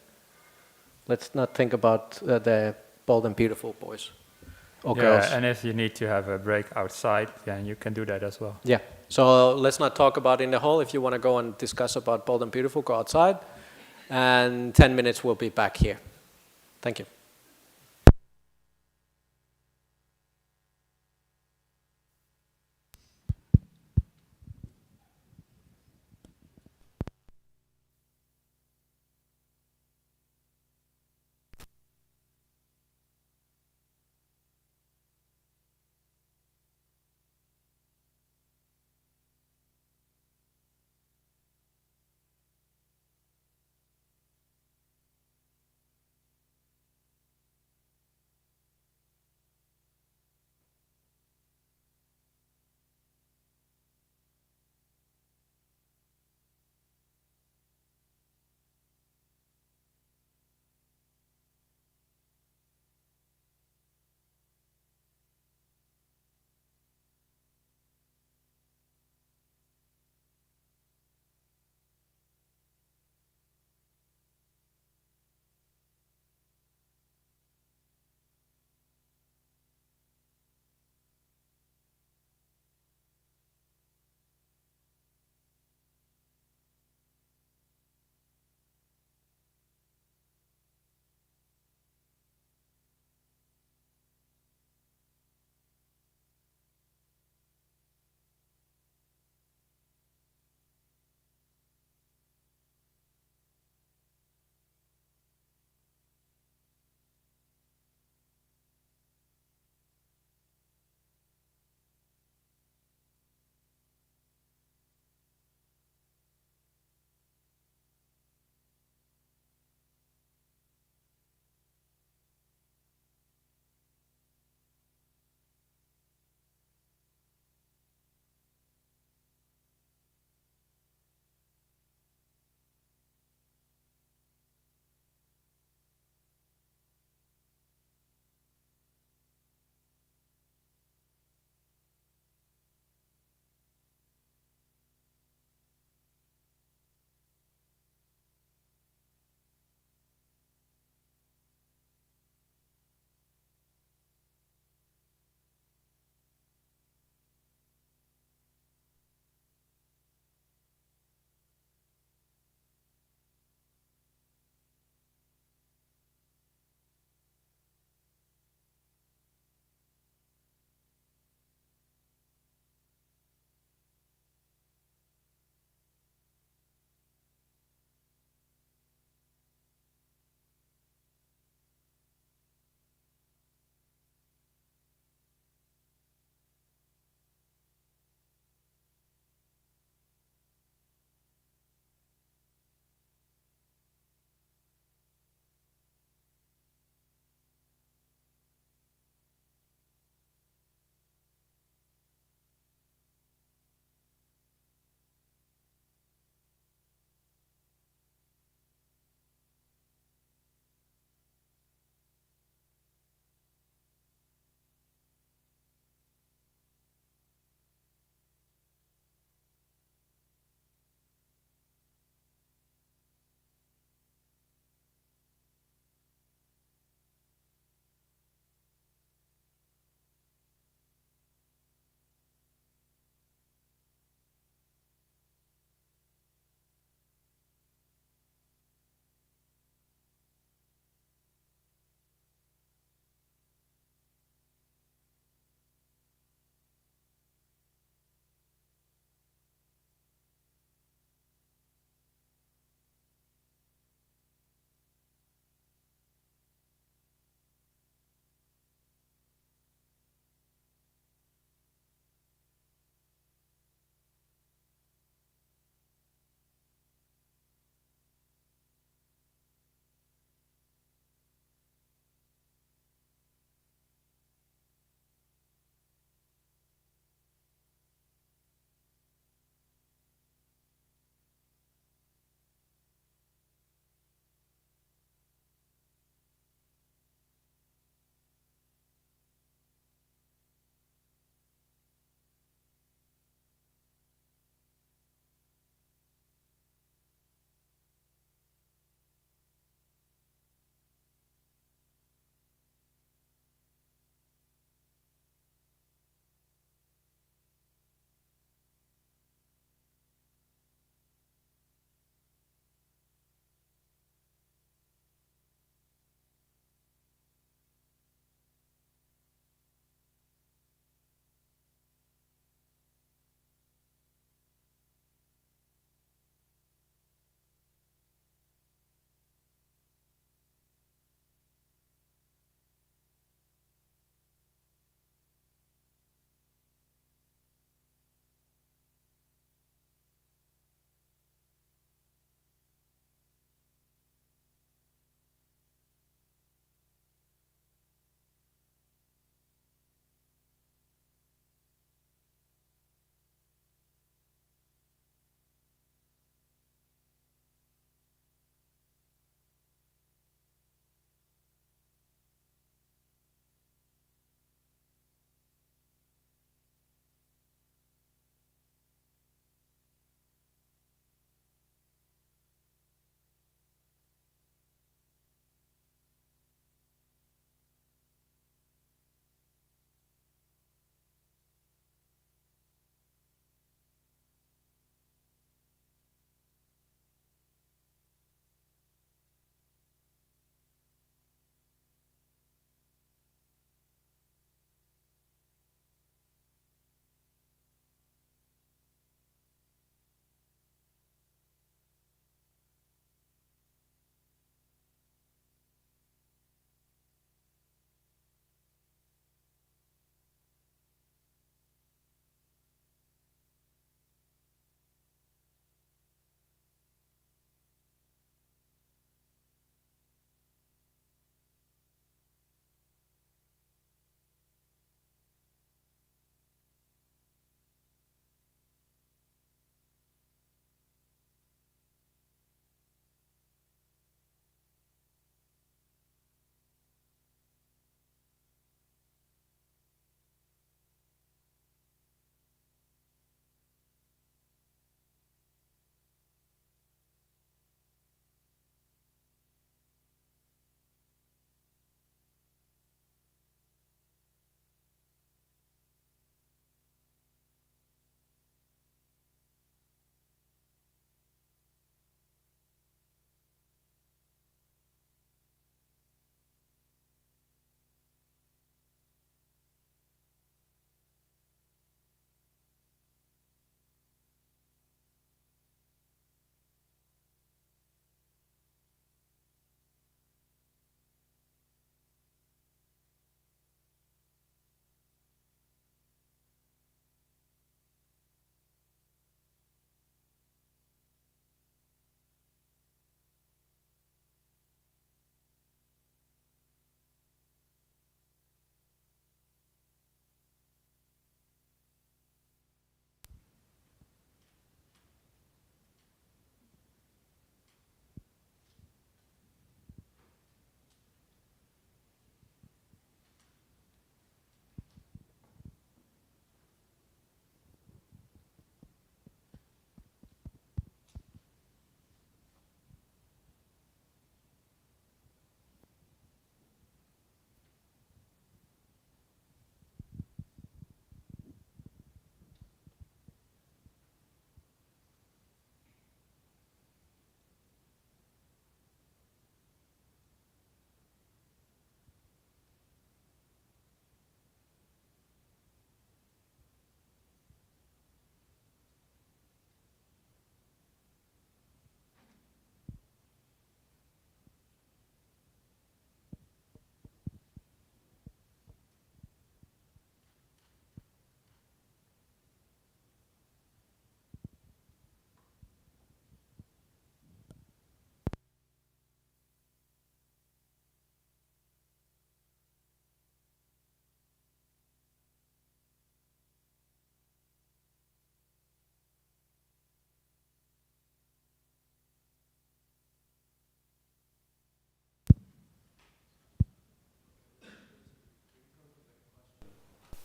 Let's not think about the Bold and Beautiful boys or girls. And if you need to have a break outside, then you can do that as well. Yeah. So let's not talk about in the hall. If you want to go and discuss about Bold and Beautiful, go outside. And 10 minutes we'll be back here. Thank you.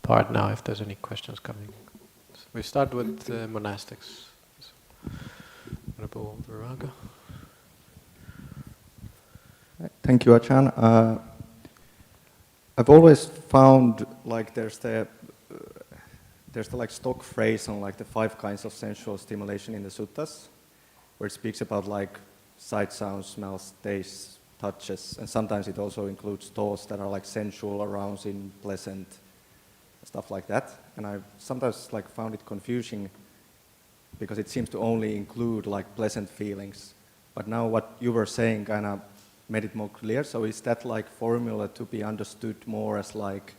part now if there's any questions coming. So we start with monastics. Venerable Viraga. Thank you, Ajahn. I've always found like there's the like stock phrase on like the 5 kinds of sensual stimulation in the suttas, where it speaks about like sight, sounds, smells, tastes, touches, and sometimes it also includes thoughts that are like sensual, arousing, pleasant, stuff like that. And I sometimes like found it confusing because it seems to only include like pleasant feelings. But now what you were saying kind of made it more clear. So is that like formula to be understood more as like,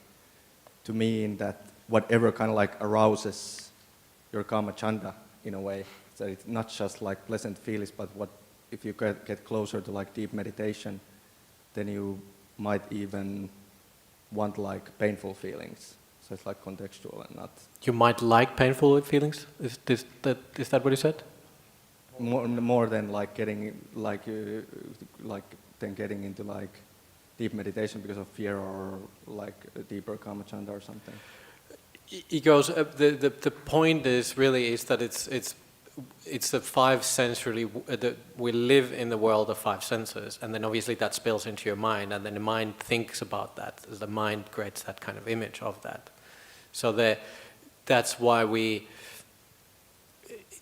to mean that whatever kind of like arouses your kama chanda in a way? So it's not just like pleasant feelings, but what if you get closer to like deep meditation, then you might even want like painful feelings. So it's like contextual and not. You might like painful feelings? Is that what you said? More than like getting like than getting into like deep meditation because of fear or like a deeper kama chanda or something. He goes. The point is that it's the 5 sensory. We live in the world of 5 senses, and then obviously that spills into your mind, and then the mind thinks about that. The mind creates that kind of image of that. So that's why we.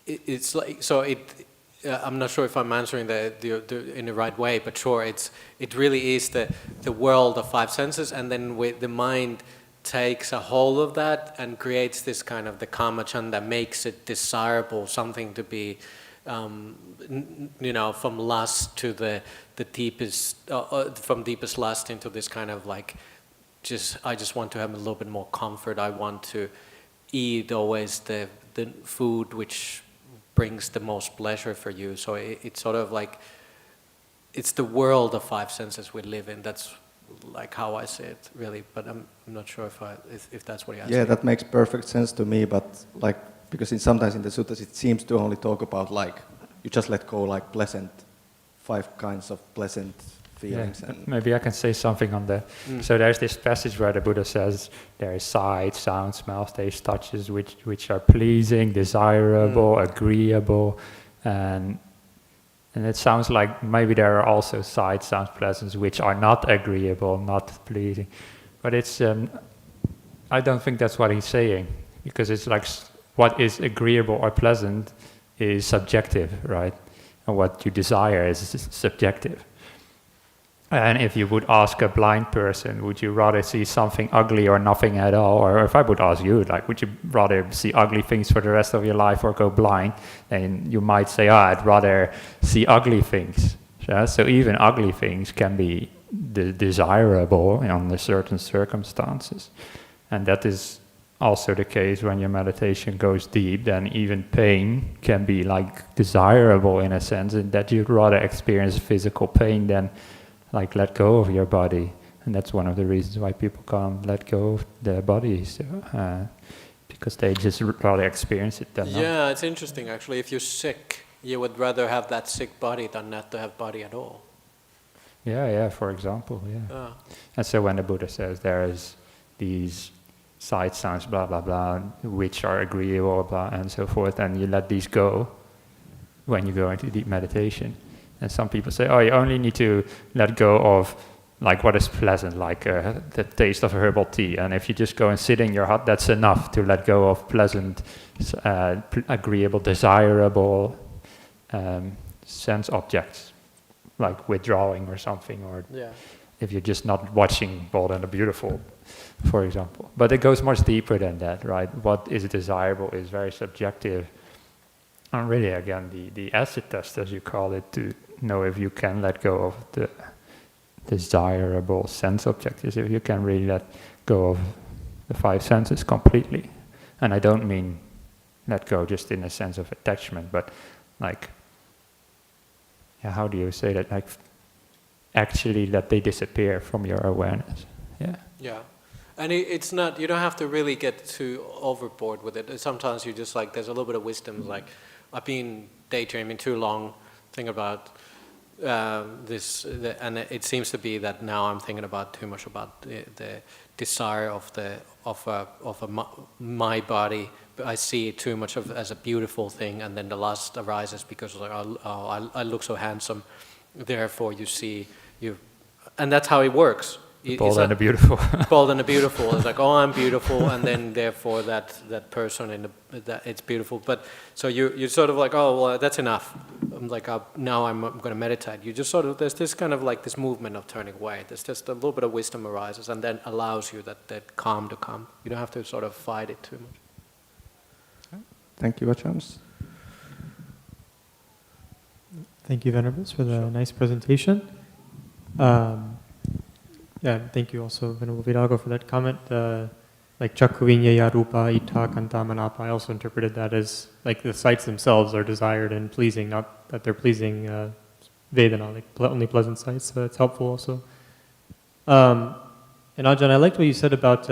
It's like so it. I'm not sure if I'm answering in the right way, but sure, it really is the world of 5 senses, and then the mind takes a hold of that and creates this kind of the kama chanda, makes it desirable, something to be, from lust to the deepest, from deepest lust into this kind of like, I just want to have a little bit more comfort. I want to eat always the food which brings the most pleasure for you. So it's sort of like, it's the world of 5 senses we live in. That's like how I say it, really. But I'm not sure if that's what he asked. Yeah, that makes perfect sense to me. But like, because sometimes in the suttas it seems to only talk about like, you just let go like pleasant, 5 kinds of pleasant feelings. Yeah, and maybe I can say something on that. So there's this passage where the Buddha says there is sight, sound, smells, taste, touches, which are pleasing, desirable, agreeable, and it sounds like maybe there are also sight, sounds, pleasants which are not agreeable, not pleasing. But it's I don't think that's what he's saying, because it's like what is agreeable or pleasant is subjective, right? And what you desire is subjective. And if you would ask a blind person, would you rather see something ugly or nothing at all? Or if I would ask you, like, would you rather see ugly things for the rest of your life or go blind? Then you might say, I'd rather see ugly things. Yeah? So even ugly things can be desirable under certain circumstances. And that is also the case when your meditation goes deep. Then even pain can be like desirable in a sense, in that you'd rather experience physical pain than like let go of your body. And that's one of the reasons why people can't let go of their bodies, because they just rather experience it than not. Yeah, it's interesting actually. If you're sick, you would rather have that sick body than not to have body at all. Yeah, for example, yeah. And so when the Buddha says there is these sight, sounds, blah, blah, blah, which are agreeable, blah, and so forth, and you let these go when you go into deep meditation. And some people say, you only need to let go of like what is pleasant, like the taste of herbal tea. And if you just go and sit in your hut, that's enough to let go of pleasant, agreeable, desirable sense objects, like withdrawing or something. Or if you're just not watching Bold and the Beautiful, for example. But it goes much deeper than that, right? What is desirable is very subjective. And really, again, the acid test, as you call it, to know if you can let go of the desirable sense objects, if you can really let go of the 5 senses completely. And I don't mean let go just in a sense of attachment, but like, how do you say that? Like, actually let they disappear from your awareness. Yeah. And it's not, you don't have to really get too overboard with it. Sometimes you just like, there's a little bit of wisdom, like, I've been daydreaming too long, think about and it seems to be that now I'm thinking about too much about the desire of my body. I see it too much as a beautiful thing, and then the lust arises because like, I look so handsome. Therefore, you see you, and that's how it works. Bold and the beautiful. Bold and the beautiful. It's like, oh, I'm beautiful, and then therefore that person that it's beautiful. But so you're sort of like, oh, well, that's enough. I'm like, now I'm going to meditate. You just sort of, there's this kind of like this movement of turning away. There's just a little bit of wisdom arises, and then allows you that calm to come. You don't have to sort of fight it too much. Thank you, Ajahn. Thank you, Venerables, for the nice presentation. Yeah, thank you also, Venerable Virago, for that comment. Like Chakkuvinyaya Rupa Ita Kanta Manapa, I also interpreted that as like the sights themselves are desired and pleasing, not that they're pleasing Vedana, like only pleasant sights, so that's helpful also. And Ajahn, I liked what you said about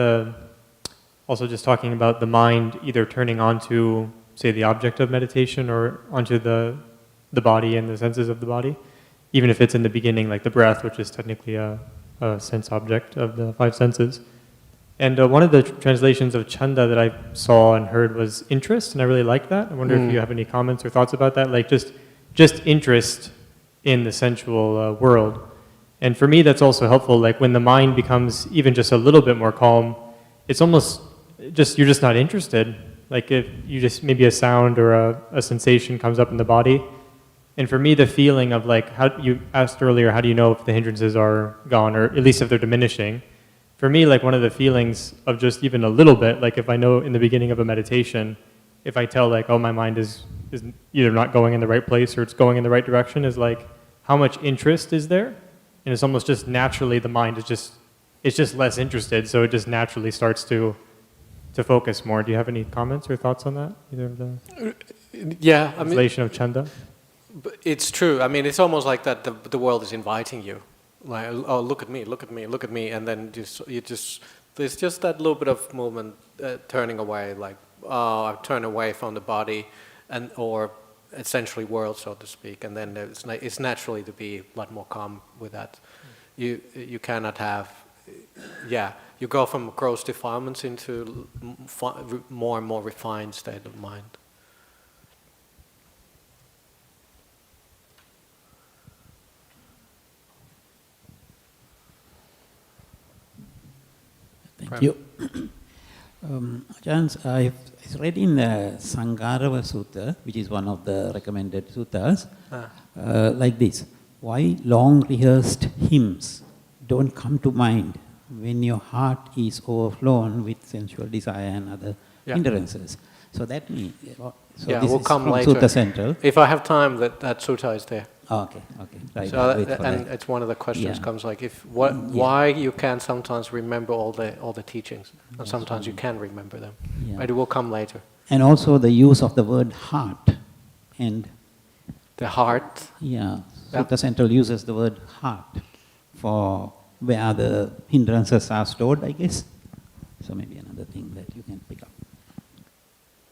also just talking about the mind either turning onto, say, the object of meditation or onto the body and the senses of the body, even if it's in the beginning, like the breath, which is technically a sense object of the five senses. And one of the translations of chanda that I saw and heard was interest, and I really like that. I wonder if you have any comments or thoughts about that, like just interest in the sensual world. And for me, that's also helpful, like when the mind becomes even just a little bit more calm, it's almost just, you're just not interested. Like if you just, maybe a sound or a sensation comes up in the body. And for me, the feeling of like, how you asked earlier, how do you know if the hindrances are gone, or at least if they're diminishing? For me, like one of the feelings of just even a little bit, like if I know in the beginning of a meditation, if I tell like, oh, my mind is either not going in the right place or it's going in the right direction, is like, how much interest is there? And it's almost just naturally the mind is just less interested, so it just naturally starts to focus more. Do you have any comments or thoughts on that? Either of the translation of chanda? It's true. I mean, it's almost like that the world is inviting you. Like, oh, look at me, look at me, look at me. And then there's just that little bit of movement turning away, like, oh, I've turned away from the body or essentially world, so to speak. And then it's naturally to be a lot more calm with that. You cannot have, you go from gross defilements into more and more refined state of mind. Thank you. Ajahn, I've read in the Sangarava Sutta, which is one of the recommended suttas, like this. Why long rehearsed hymns don't come to mind when your heart is overflown with sensual desire and other hindrances? So that means, this we'll is come from later. Sutta Central. If I have time, that sutta is there. Oh, okay, right. So it's one of the questions comes like why you can sometimes remember all the teachings, and sometimes you can remember them. But it will come later. And also the use of the word heart and the heart. Sutta Central uses the word heart for where the hindrances are stored, I guess. So maybe another thing that you can pick up.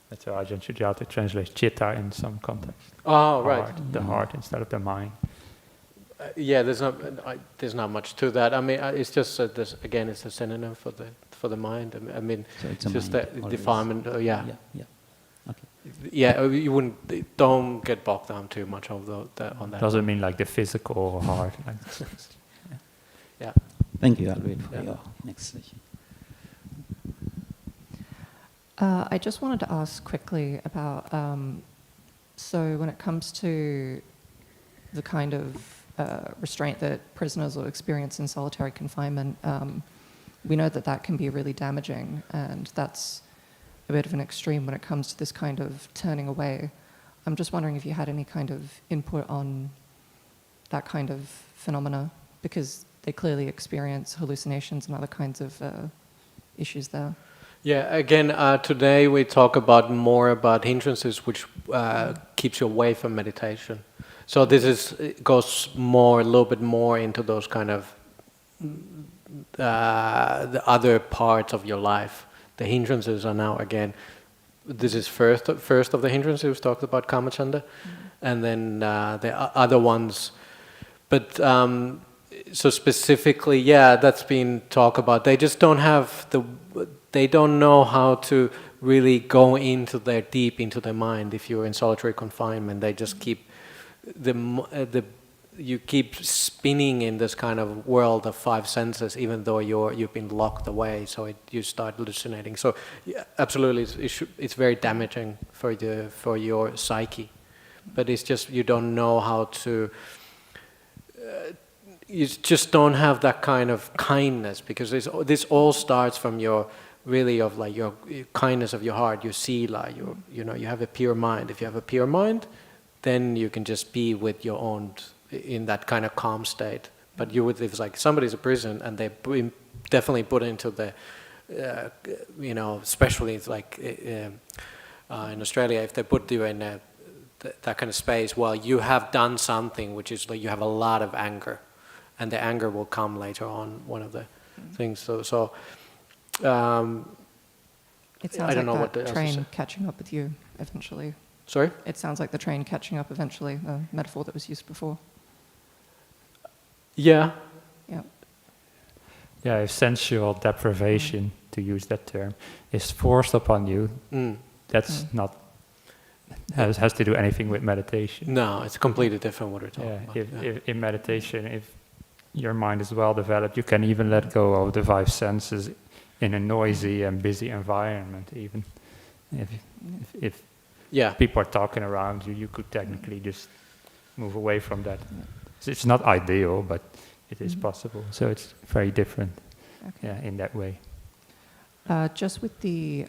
That's why Ajahn Sujato translates chitta in some context. Oh, right. The heart instead of the mind. There's not much to that. I mean, it's just this again. It's a synonym for the mind. I mean, so it's just mind, that defilement. Okay. You don't get bogged down too much on that. Doesn't mean like the physical heart. Thank you. I'll wait for your next session. I just wanted to ask quickly about, so when it comes to the kind of restraint that prisoners will experience in solitary confinement, we know that can be really damaging, and that's a bit of an extreme when it comes to this kind of turning away. I'm just wondering if you had any kind of input on that kind of phenomena, because they clearly experience hallucinations and other kinds of issues there. Yeah, again, today we talk more about hindrances which keeps you away from meditation. So goes a little bit more into those kind of the other parts of your life. The hindrances are now, again, this is first of the hindrances, we've talked about kamacchanda, and then the other ones, But so specifically, yeah, that's been talked about. They just don't have they don't know how to really go into deep into their mind. If you're in solitary confinement, they just keep you keep spinning in this kind of world of five senses, even though you've been locked away. So you start hallucinating. So yeah, absolutely, it's very damaging for your psyche. But it's just you don't know how to. You just don't have that kind of kindness, because this all starts from your your kindness of your heart, your sila, you have a pure mind. If you have a pure mind, then you can just be with your own in that kind of calm state. But if it's like somebody's in prison and they definitely put into the especially it's like in Australia, if they put you in that kind of space, well, you have done something which is like you have a lot of anger, and the anger will come later on, one of the things. So it sounds like the train catching up with you eventually. Sorry? It sounds like the train catching up eventually, the metaphor that was used before. Yeah. Yeah. Yeah, if sensual deprivation, to use that term, is forced upon you, that's not has to do anything with meditation. No, it's completely different what we're talking about. If in meditation, if your mind is well developed, you can even let go of the five senses in a noisy and busy environment. Even if people are talking around you, you could technically just move away from that. It's not ideal, but it is possible. So it's very different, in that way. Just with the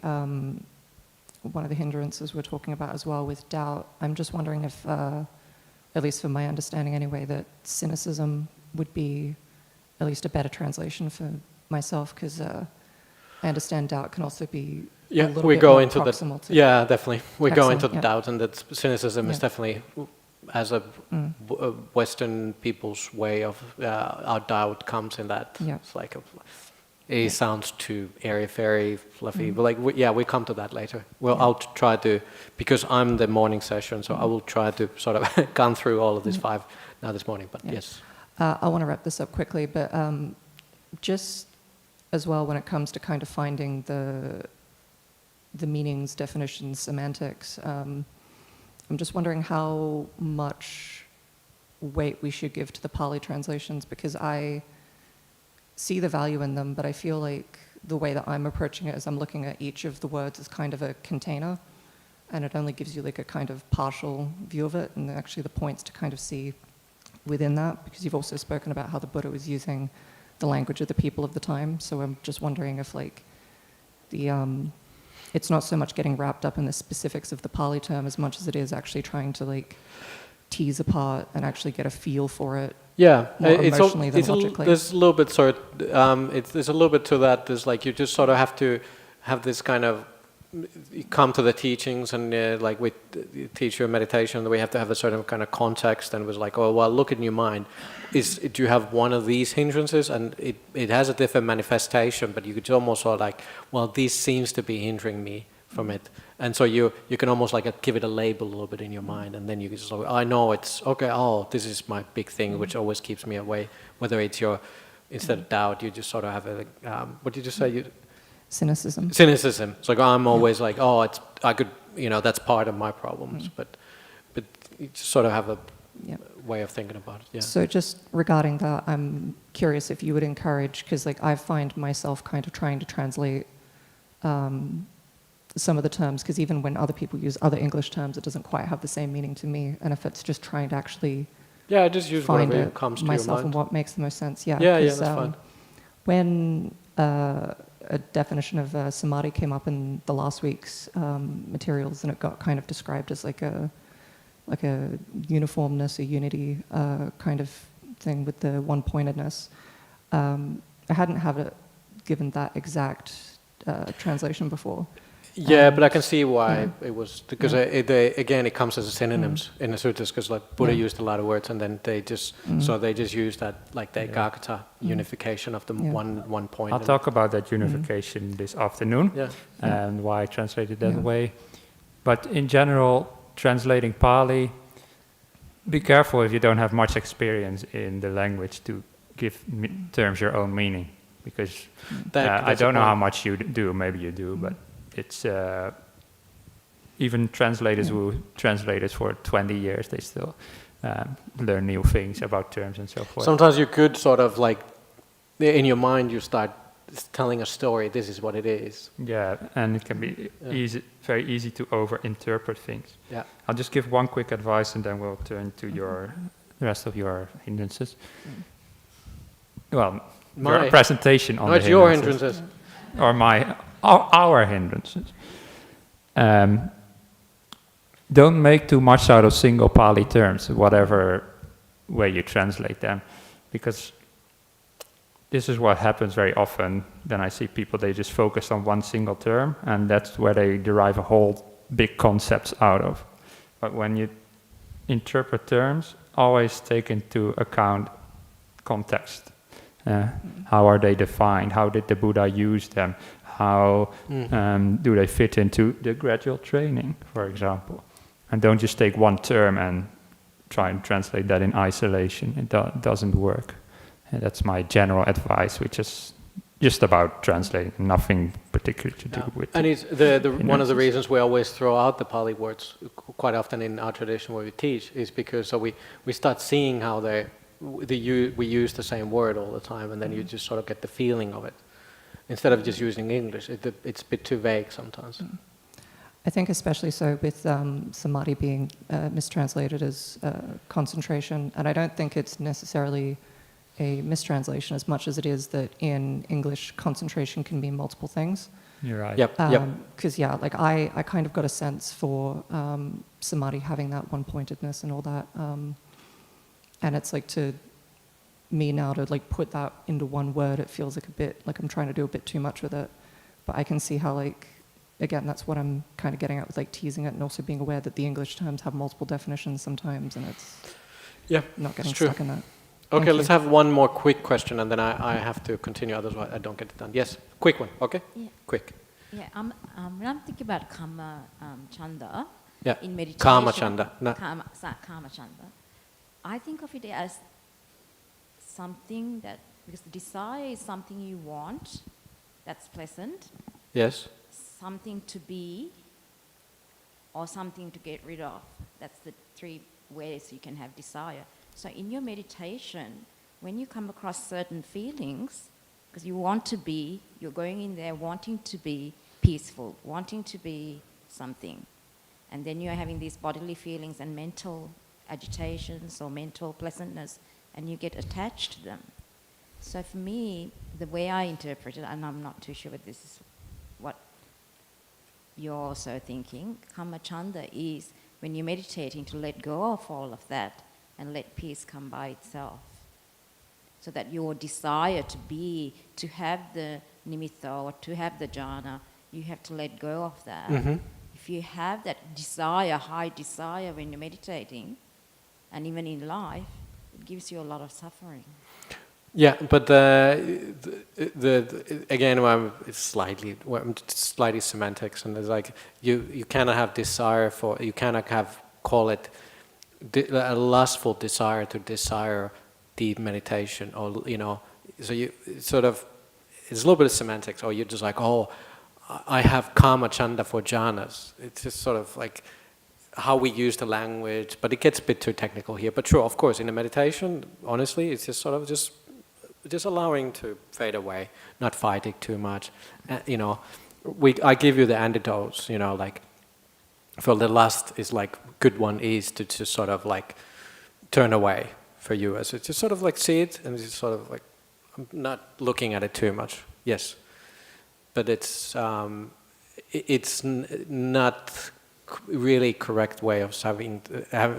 one of the hindrances we're talking about as well with doubt, I'm just wondering if, at least from my understanding anyway, that cynicism would be at least a better translation for myself, because I understand doubt can also be a little bit more proximal to definitely. We go into the doubt, and that cynicism is definitely, as a Western people's way of our doubt comes in that. It's like it sounds too airy-fairy, fluffy, but like we come to that later. Well, I'll try to, because I'm the morning session, so I will try to sort of gone through all of these five now this morning. But yes, I want to wrap this up quickly, but just as well when it comes to kind of finding the meanings, definitions, semantics. I'm just wondering how much weight we should give to the Pali translations, because I see the value in them, but I feel like the way that I'm approaching it is I'm looking at each of the words as kind of a container, and it only gives you like a kind of partial view of it, and actually the points to kind of see within that, because you've also spoken about how the Buddha was using the language of the people of the time. So I'm just wondering if like it's not so much getting wrapped up in the specifics of the Pali term as much as it is actually trying to like tease apart and actually get a feel for it. More emotionally than logically. There's a little bit there's a little bit to that. There's like you just sort of have to have this kind of, you come to the teachings, and like we teach you meditation, we have to have a certain kind of context, and it was like, oh well, look in your mind. Do you have one of these hindrances, and it has a different manifestation, but you could almost sort of like, well, this seems to be hindering me from it, and so you can almost like give it a label a little bit in your mind, and then you can just like, I know it's okay. Oh, this is my big thing, which always keeps me away. Whether it's instead of doubt, you just sort of have a what did you just say? Cynicism. It's like I'm always like, oh, I could, that's part of my problems, but you just sort of have a way of thinking about it. Yeah. So just regarding that, I'm curious if you would encourage, because like I find myself kind of trying to translate some of the terms, because even when other people use other English terms, it doesn't quite have the same meaning to me. And if it's just trying to actually just use find whatever it comes to myself your mind. and what makes the most sense. That's fine. When a definition of samadhi came up in the last week's materials, and it got kind of described as like a uniformness, a unity kind of thing with the one-pointedness. I hadn't had it given that exact translation before. But I can see why it was, because again it comes as a synonyms in the suttas, because like Buddha used a lot of words, and then they just use that like the ekagata unification of the one point. I'll talk about that unification this afternoon and why I translated that way. But in general, translating Pali, be careful if you don't have much experience in the language to give terms your own meaning, because I don't know how much you do, maybe you do, but it's even translators who translated for 20 years, they still learn new things about terms and so forth. Sometimes you could sort of like, in your mind you start telling a story, this is what it is. Yeah, and it can be very easy to over-interpret things. Yeah. I'll just give one quick advice and then we'll turn to the rest of your hindrances. Well, your presentation on the hindrances. Your hindrances. Or our hindrances. Don't make too much out of single Pali terms, whatever way you translate them, because this is what happens very often. Then I see people, they just focus on one single term, and that's where they derive a whole big concepts out of. But when you interpret terms, always take into account context. How are they defined? How did the Buddha use them? How do they fit into the gradual training, for example? And don't just take one term and try and translate that in isolation. It doesn't work. And that's my general advice, which is just about translating, nothing particular to do with. And it's one of the reasons we always throw out the Pali words quite often in our tradition where we teach is because we start seeing how we use the same word all the time, and then you just sort of get the feeling of it instead of just using English. It's a bit too vague sometimes. I think especially so with samadhi being mistranslated as concentration, and I don't think it's necessarily a mistranslation as much as it is that in English concentration can mean multiple things. You're right. Yep. Because like I kind of got a sense for samadhi having that one-pointedness and all that, and it's like to me now to like put that into one word, it feels like a bit like I'm trying to do a bit too much with it. But I can see how like, again, that's what I'm kind of getting at with like teasing it and also being aware that the English terms have multiple definitions sometimes, and it's not getting stuck in that. Okay, let's have one more quick question, and then I have to continue, otherwise I don't get it done. Yes, quick one, okay? Yeah. Quick. Yeah, when I'm thinking about Kama Chanda in meditation. Kama Chanda. No. Kama Chanda. I think of it as something that, because the desire is something you want, that's pleasant. Yes. Something to be, or something to get rid of. That's the three ways you can have desire. So in your meditation, when you come across certain feelings, because you want to be, you're going in there wanting to be peaceful, wanting to be something. And then you're having these bodily feelings and mental agitations or mental pleasantness, and you get attached to them. So for me, the way I interpret it, and I'm not too sure if this is what you're also thinking, Kama Chanda is when you're meditating to let go of all of that and let peace come by itself. So that your desire to be, to have the nimitta or to have the jhana, you have to let go of that. Mm-hmm. If you have that desire, high desire when you're meditating, and even in life, it gives you a lot of suffering. Yeah, but again, it's slightly semantics, and it's like you cannot have desire for, you cannot have, call it a lustful desire to desire deep meditation, or so you sort of, it's a little bit of semantics, or you're just like, oh, I have Kama Chanda for jhanas. It's just sort of like how we use the language, but it gets a bit too technical here. But true, of course, in a meditation, honestly, it's just sort of just allowing to fade away, not fighting too much. I give you the antidotes, like for the lust is like, good one is to just sort of like turn away for you, as it's just sort of like see it and just sort of like, I'm not looking at it too much. Yes, but it's not really correct way of having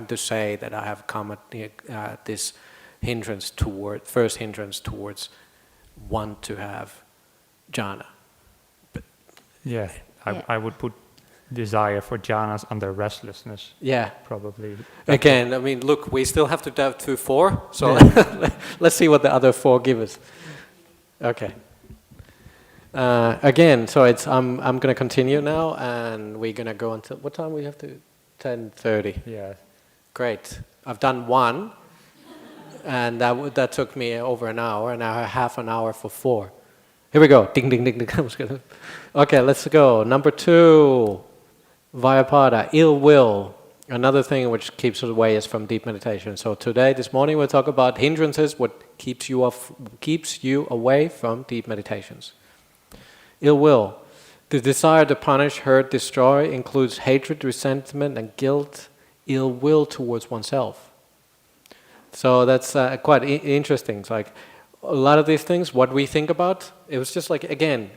to say that I have come at this first hindrance towards want to have jhana. But I would put desire for jhanas under restlessness. Yeah, probably. Again, I mean, look, we still have to do 4, so let's see what the other 4 give us. Okay. Again, so I'm going to continue now, and we're going to go until what time we have to? 10:30. Yeah. Great. I've done one, and that took me over an hour, and I have half an hour for 4. Here we go. Ding, ding, ding, ding. Okay, let's go. Number 2, Vyapada, ill will. Another thing which keeps us away is from deep meditation. So today, this morning, we'll talk about hindrances, what keeps you away from deep meditations. Ill will. The desire to punish, hurt, destroy includes hatred, resentment, and guilt, ill will towards oneself. So that's quite interesting. It's like a lot of these things, what we think about, it was just like, again,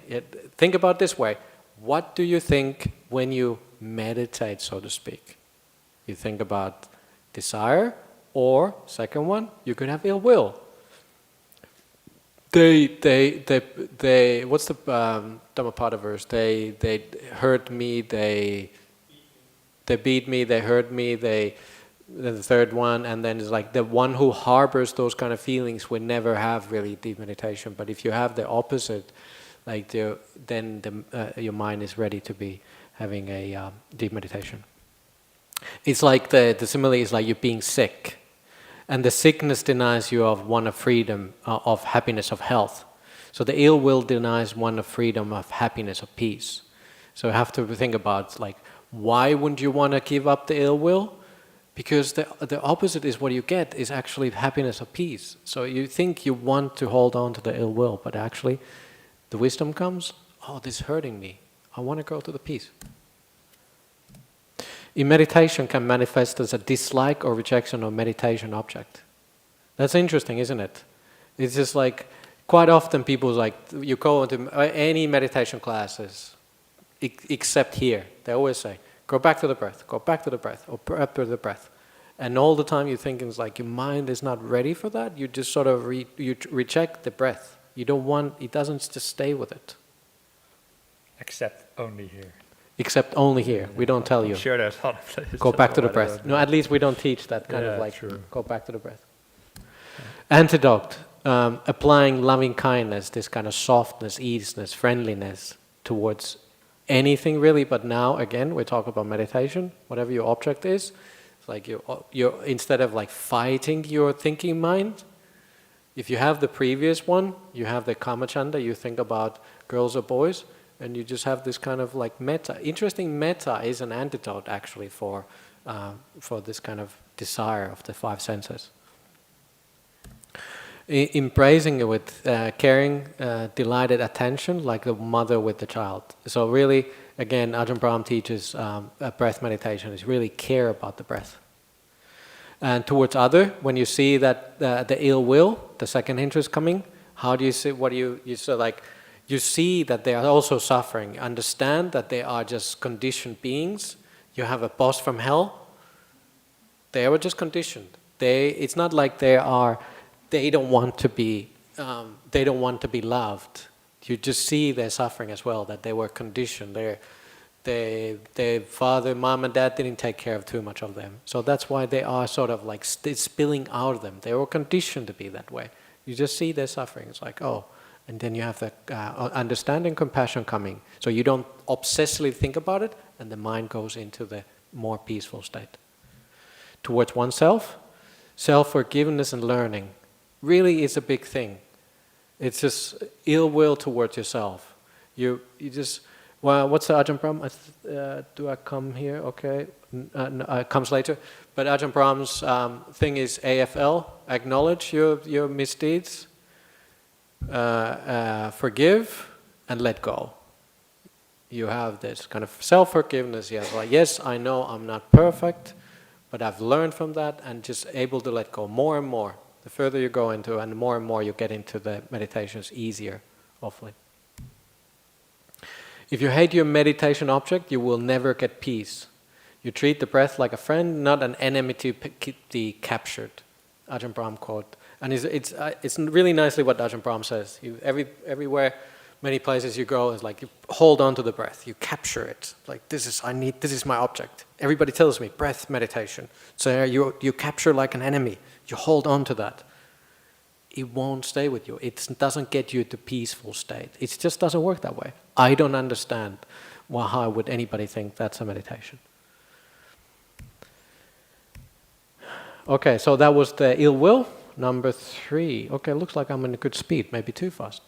think about this way. What do you think when you meditate, so to speak? You think about desire, or second one, you could have ill will. They what's the Dhammapada verse? They hurt me, they beat me, they hurt me, then the third one, and then it's like the one who harbors those kind of feelings will never have really deep meditation. But if you have the opposite, like then your mind is ready to be having a deep meditation. It's like the simile is like you're being sick, and the sickness denies you of one of freedom, of happiness, of health. So the ill will denies one of freedom, of happiness, of peace. So you have to think about like, why wouldn't you want to give up the ill will? Because the opposite is what you get is actually happiness or peace. So you think you want to hold on to the ill will, but actually the wisdom comes, oh, this is hurting me. I want to go to the peace. In meditation can manifest as a dislike or rejection of meditation object. That's interesting, isn't it? It's just like, quite often people like, you go into any meditation classes, except here, they always say, go back to the breath, go back to the breath, or back to the breath. And all the time you're thinking, it's like your mind is not ready for that, you just sort of you reject the breath. You don't want, it doesn't just stay with it. Except only here. Except only here. We don't tell you. I'm sure there's other places. Go back to the breath. No, at least we don't teach that kind of like, true. Go back to the breath. Antidote. Applying loving kindness, this kind of softness, easiness, friendliness towards anything really. But now, again, we talk about meditation. Whatever your object is, it's like you're instead of like fighting your thinking mind, if you have the previous one, you have the kamachanda, you think about girls or boys, and you just have this kind of like metta. Interesting, metta is an antidote actually for this kind of desire of the 5 senses. Embracing it with caring, delighted attention, like the mother with the child. So really, again, Ajahn Brahm teaches breath meditation is really care about the breath. And towards other, when you see that the ill will, the second hindrance coming, how do you see? What do you so like? You see that they are also suffering. Understand that they are just conditioned beings. You have a boss from hell. They were just conditioned. It's not like they don't want to be loved. You just see their suffering as well, that they were conditioned. Their father, mom and dad didn't take care of too much of them. So that's why they are sort of like spilling out of them. They were conditioned to be that way. You just see their suffering. It's like, oh. And then you have the understanding, compassion coming. So you don't obsessively think about it, and the mind goes into the more peaceful state. Towards oneself, self-forgiveness and learning really is a big thing. It's just ill will towards yourself. You just, well, what's the Ajahn Brahm? Do I come here? Okay, no, it comes later. But Ajahn Brahm's thing is AFL, acknowledge your misdeeds, forgive and let go. You have this kind of self-forgiveness. You have like, yes, I know I'm not perfect, but I've learned from that and just able to let go more and more. The further you go into and more you get into the meditations, easier, hopefully. If you hate your meditation object, you will never get peace. You treat the breath like a friend, not an enemy to be captured. Ajahn Brahm quote. And it's really nicely what Ajahn Brahm says. Everywhere, many places you go, it's like you hold on to the breath, you capture it. Like this is my object. Everybody tells me breath meditation. So you capture like an enemy. You hold on to that. It won't stay with you. It doesn't get you to peaceful state. It just doesn't work that way. I don't understand how would anybody think that's a meditation. Okay, so that was the ill will. Number 3. Okay, looks like I'm in a good speed, maybe too fast.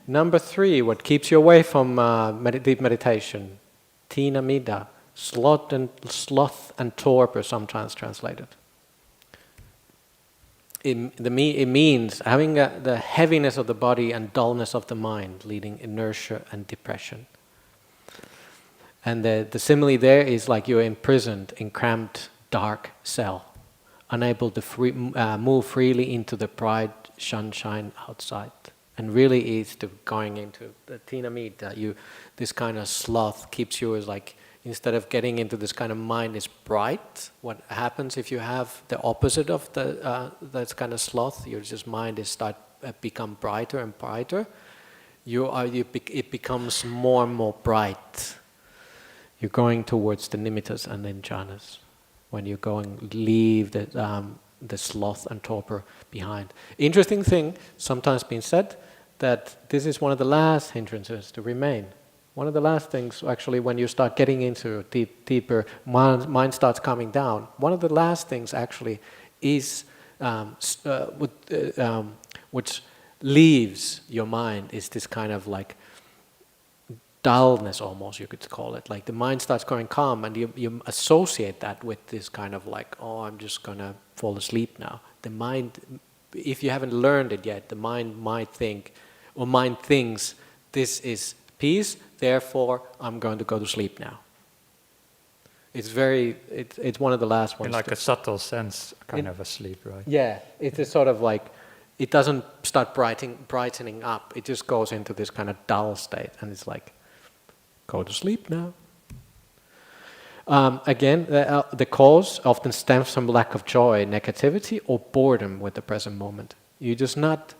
Number 3, what keeps you away from deep meditation? Tina mida, sloth and torpor, sometimes translated. It means having the heaviness of the body and dullness of the mind, leading inertia and depression. And the simile there is like you're imprisoned in cramped, dark cell, unable to move freely into the bright sunshine outside. And really is to going into the tinamita, this kind of sloth keeps you as like, instead of getting into this kind of mind is bright, what happens if you have the opposite of that kind of sloth, your just mind is become brighter and brighter, it becomes more and more bright. You're going towards the nimittas and then jhanas. When you're going, leave the sloth and torpor behind. Interesting thing, sometimes been said, that this is one of the last hindrances to remain. One of the last things, actually, when you start getting into deeper, mind starts calming down. One of the last things, actually, is which leaves your mind is this kind of like dullness, almost you could call it. Like the mind starts going calm, and you associate that with this kind of like, oh, I'm just gonna fall asleep now. The mind, if you haven't learned it yet, the mind might think, or mind thinks, this is peace, therefore I'm going to go to sleep now. It's one of the last ones. In like a subtle sense, kind of asleep, right? Yeah, it is sort of like, it doesn't start brightening up, it just goes into this kind of dull state, and it's like, go to sleep now. Again, the cause often stems from lack of joy, negativity, or boredom with the present moment. There's not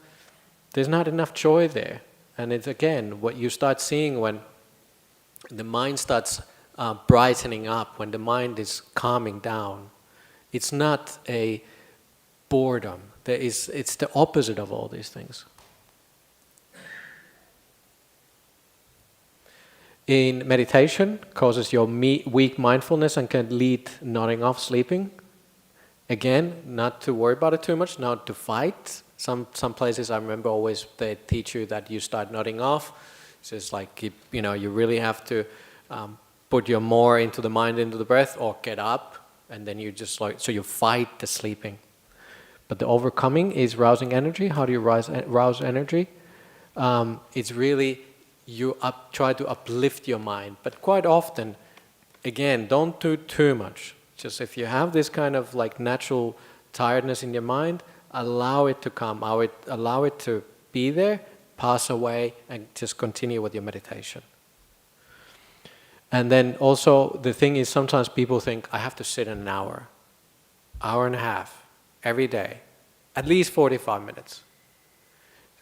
enough joy there. And it's again, what you start seeing when the mind starts brightening up, when the mind is calming down. It's not a boredom. It's the opposite of all these things. In meditation, causes your weak mindfulness and can lead nodding off, sleeping. Again, not to worry about it too much, not to fight. Some places I remember always they teach you that you start nodding off. It's just like, you really have to put your more into the mind, into the breath, or get up, and then you just like, so you fight the sleeping. But the overcoming is rousing energy. How do you rouse energy? It's really, you try to uplift your mind. But quite often, again, don't do too much. Just if you have this kind of like natural tiredness in your mind, allow it to come, allow it to be there, pass away, and just continue with your meditation. And then also, the thing is, sometimes people think, I have to sit an hour and a half, every day, at least 45 minutes.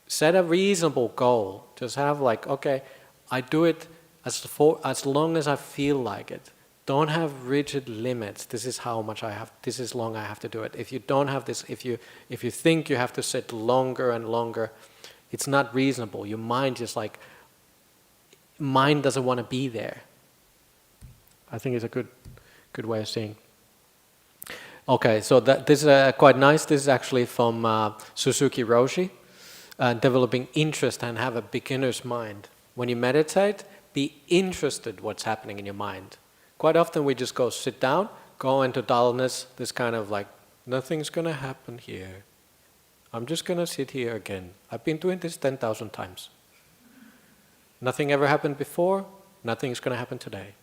Set a reasonable goal. Just have like, okay, I do it as long as I feel like it. Don't have rigid limits. This is how much I have. This is long I have to do it. If you don't have this, if you think you have to sit longer and longer, it's not reasonable. Your mind just like, mind doesn't want to be there. I think it's a good way of seeing. Okay, so this is quite nice. This is actually from Suzuki Roshi, developing interest and have a beginner's mind. When you meditate, be interested what's happening in your mind. Quite often we just go sit down, go into dullness, this kind of like, nothing's going to happen here. I'm just going to sit here again. I've been doing this 10,000 times. Nothing ever happened before, nothing's going to happen today.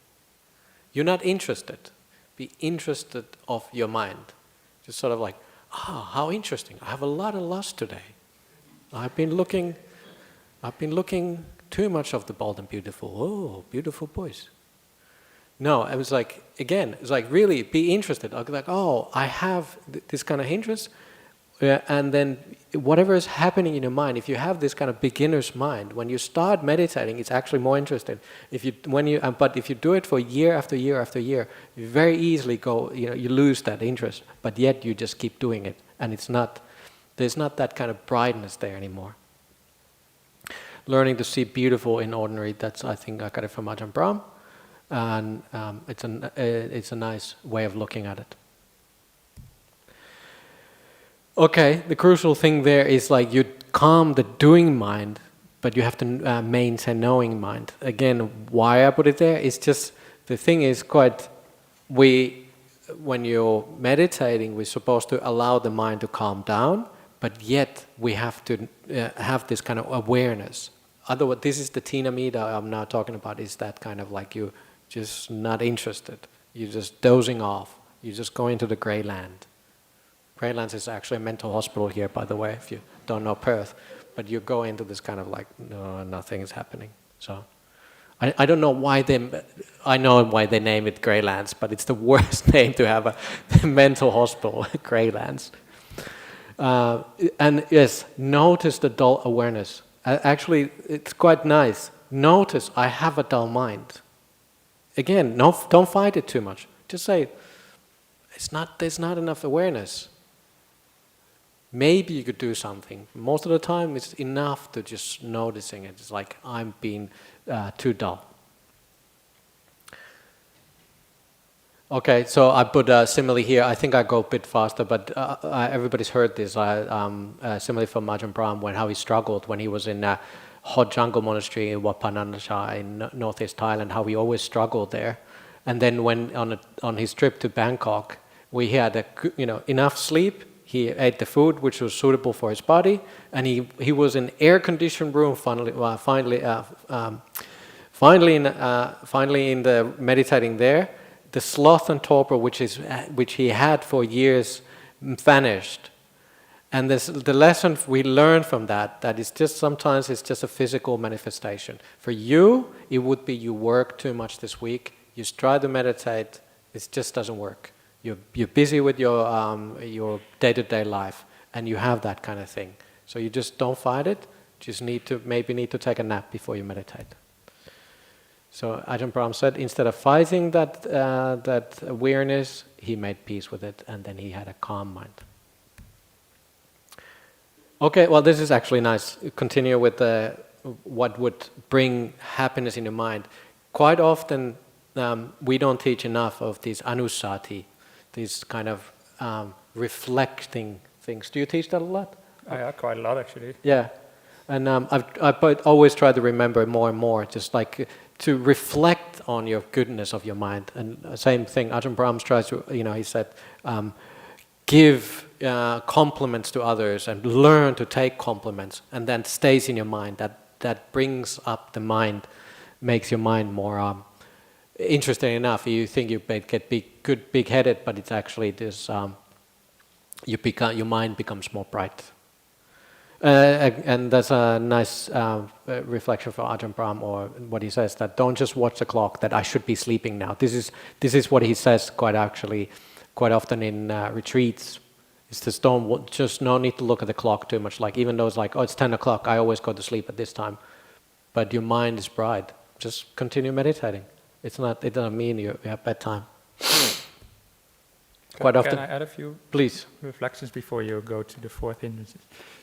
You're not interested. Be interested of your mind. Just sort of like, how interesting. I have a lot of lust today. I've been looking too much of the bold and beautiful. Oh, beautiful boys. No, it was like, again, it's like really be interested. Like, oh, I have this kind of interest. And then whatever is happening in your mind, if you have this kind of beginner's mind, when you start meditating, it's actually more interesting. But if you do it for year after year after year, you very easily you lose that interest. But yet you just keep doing it, and there's not that kind of brightness there anymore. Learning to see beautiful in ordinary. I think I got it from Ajahn Brahm, and it's a nice way of looking at it. Okay, the crucial thing there is like you calm the doing mind, but you have to maintain knowing mind. Again, why I put it there is just, the thing is when you're meditating, we're supposed to allow the mind to calm down, but yet we have to have this kind of awareness. Otherwise, this is the Tinamida I'm now talking about, is that kind of like you just not interested. You're just dozing off. You just go into the grey land. Grey Lands is actually a mental hospital here, by the way, if you don't know Perth. But you go into this kind of like, no, nothing is happening. So I don't know why I know why they name it Grey Lands, but it's the worst name to have a mental hospital, Grey Lands. And yes, notice the dull awareness. Actually, it's quite nice. Notice I have a dull mind. Again, don't fight it too much. Just say, there's not enough awareness. Maybe you could do something. Most of the time, it's enough to just noticing it. It's like, I'm being too dull. Okay, so I put a simile here. I think I go a bit faster, but everybody's heard this. Simile from Ajahn Brahm, how he struggled when he was in a hot jungle monastery in Wat Pah Nanachat in northeast Thailand, how he always struggled there. And then when on his trip to Bangkok, we had enough sleep. He ate the food which was suitable for his body, and he was in air-conditioned room. Finally in the meditating there, the sloth and torpor which he had for years vanished, and the lesson we learned from that is just sometimes it's just a physical manifestation. For you, it would be you work too much this week. You try to meditate, it just doesn't work. You're busy with your day-to-day life, and you have that kind of thing. So you just don't fight it. Just need to take a nap before you meditate. So Ajahn Brahm said, instead of fighting that awareness, he made peace with it, and then he had a calm mind. Okay, well, this is actually nice. Continue with what would bring happiness in your mind. Quite often, we don't teach enough of these anusati, these kind of reflecting things. Do you teach that a lot? Yeah, quite a lot actually. Yeah, and I always try to remember more and more, just like to reflect on your goodness of your mind. And same thing, Ajahn Brahms tries to, he said, give compliments to others and learn to take compliments, and then stays in your mind. That brings up the mind, makes your mind more interesting enough. You think you get big-headed, but it's actually this. Your mind becomes more bright, and that's a nice reflection for Ajahn Brahm, or what he says, that don't just watch the clock. That I should be sleeping now. This is what he says quite often in retreats. It's just no need to look at the clock too much. Like even though it's like, oh, it's 10 o'clock, I always go to sleep at this time, but your mind is bright. Just continue meditating. It doesn't mean you have bedtime. Quite often. Can I add a few Please. reflections before you go to the fourth hindrance?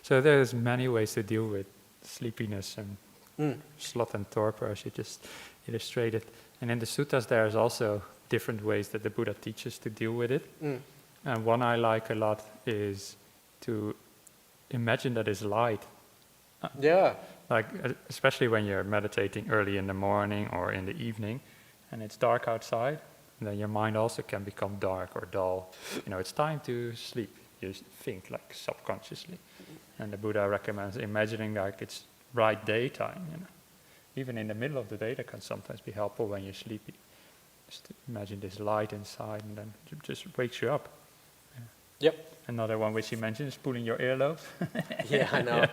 So there's many ways to deal with sleepiness and sloth and torpor, as you just illustrated. And in the suttas there's also different ways that the Buddha teaches to deal with it. And one I like a lot is to imagine that it's light. Yeah. Like, especially when you're meditating early in the morning or in the evening, and it's dark outside, and then your mind also can become dark or dull. It's time to sleep. You think like subconsciously. And the Buddha recommends imagining like it's bright daytime. Even in the middle of the day, that can sometimes be helpful when you're sleepy. Just to imagine this light inside, and then it just wakes you up. Yep. Another one which he mentioned is pulling your earlobes. Yeah, I know.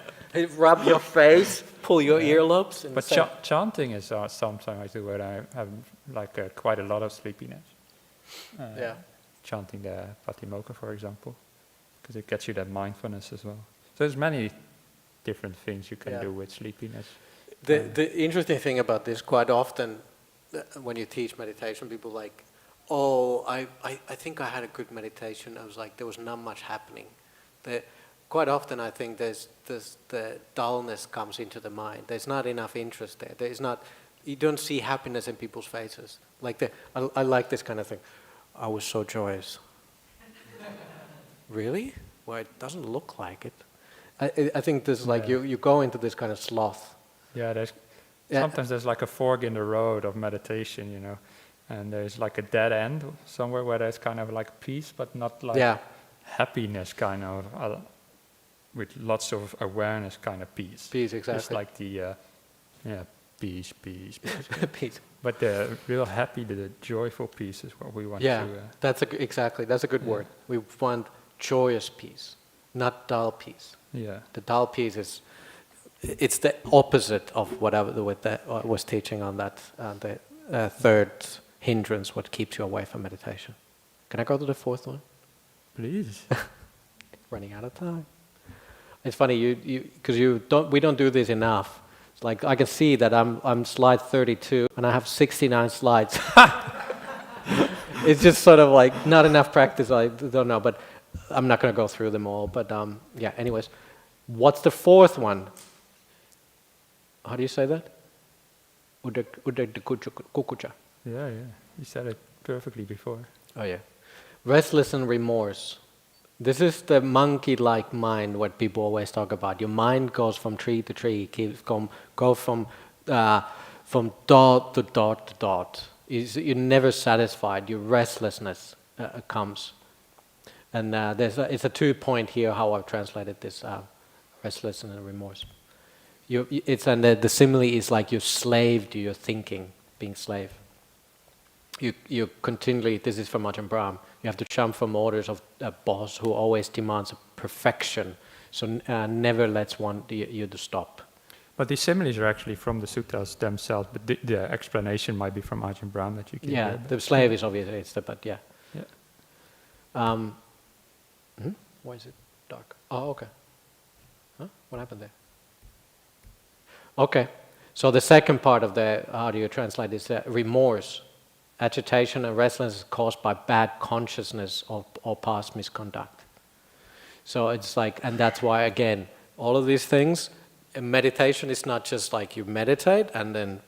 Rub your face, pull your earlobes. But chanting is something I do where I have quite a lot of sleepiness. Chanting the Patimokkha, for example, because it gets you that mindfulness as well. So there's many different things you can do with sleepiness. The interesting thing about this, quite often when you teach meditation, people like, oh, I think I had a good meditation. I was like, there was not much happening. Quite often I think the dullness comes into the mind. There's not enough interest there. You don't see happiness in people's faces. I like this kind of thing. I was so joyous. Really? well, it doesn't look like it. I think this is like you go into this kind of sloth. Yeah, sometimes there's like a fork in the road of meditation, you know, and there's like a dead end somewhere where there's kind of like peace, but not like happiness kind of, with lots of awareness kind of peace. Peace, exactly. It's like the, peace. Peace. But the real happy, the joyful peace is what we want to... Yeah, that's a good word. We want joyous peace, not dull peace. Yeah. The dull peace it's the opposite of what I was teaching on that, the third hindrance, what keeps you away from meditation. Can I go to the fourth one? Please. Running out of time. It's funny, because we don't do this enough. It's like I can see that I'm slide 32 and I have 69 slides. It's just sort of like not enough practice. I don't know, but I'm not going to go through them all. But yeah, anyways, what's the fourth one? How do you say that? Kukucha. Yeah. You said it perfectly before. Oh yeah. Restless and remorse. This is the monkey-like mind, what people always talk about. Your mind goes from tree to tree, go from dot to dot to dot. You're never satisfied. Your restlessness comes. And it's a 2-point here how I've translated this restless and remorse. The simile is like you're slave to your thinking, being slave. You continually, this is from Ajahn Brahm, you have to jump from orders of a boss who always demands perfection, so never lets you to stop. But these similes are actually from the suttas themselves, but the explanation might be from Ajahn Brahm that you can hear. The slave is obviously, but yeah. Why is it dark? Oh, okay. Huh? What happened there? Okay, so the second part of how do you translate this? Remorse. Agitation and restlessness is caused by bad consciousness or past misconduct. So it's like, and that's why again, all of these things, meditation is not just like you meditate and then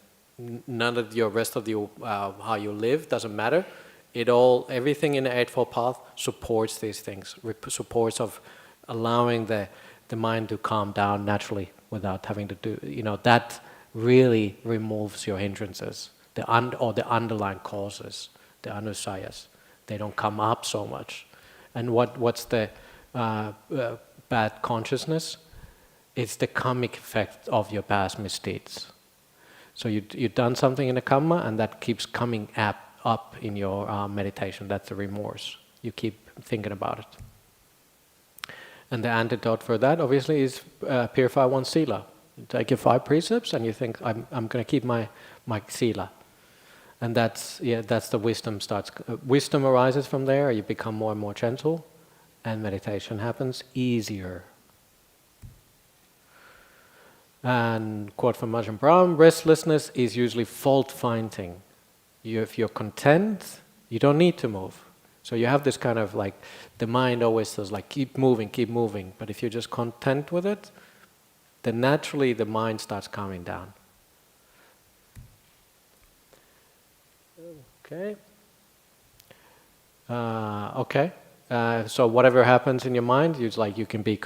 none of your rest of the how you live doesn't matter. Everything in the Eightfold Path supports these things, supports of allowing the mind to calm down naturally without having to do, that really removes your hindrances. The underlying causes, the anusayas, they don't come up so much. And what's the bad consciousness? It's the karmic effect of your past misdeeds. So you've done something in the karma, and that keeps coming up in your meditation. That's the remorse. You keep thinking about it. And the antidote for that, obviously, is purify one's sila. You take your 5 precepts, and you think, I'm going to keep my sila. And that's the wisdom starts. Wisdom arises from there. You become more and more gentle, and meditation happens easier. And quote from Ajahn Brahm: restlessness is usually fault finding. If you're content, you don't need to move. So you have this kind of like, the mind always says like, keep moving. But if you're just content with it, then naturally the mind starts calming down. Okay. So whatever happens in your mind, you can be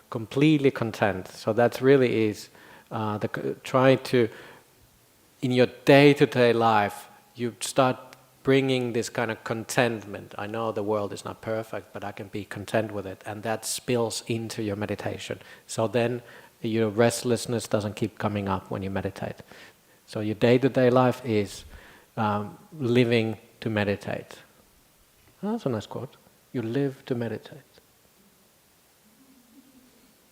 completely content. So that really is trying to, in your day-to-day life, you start bringing this kind of contentment. I know the world is not perfect, but I can be content with it, and that spills into your meditation. So then your restlessness doesn't keep coming up when you meditate. So your day-to-day life is living to meditate. Oh, that's a nice quote. You live to meditate.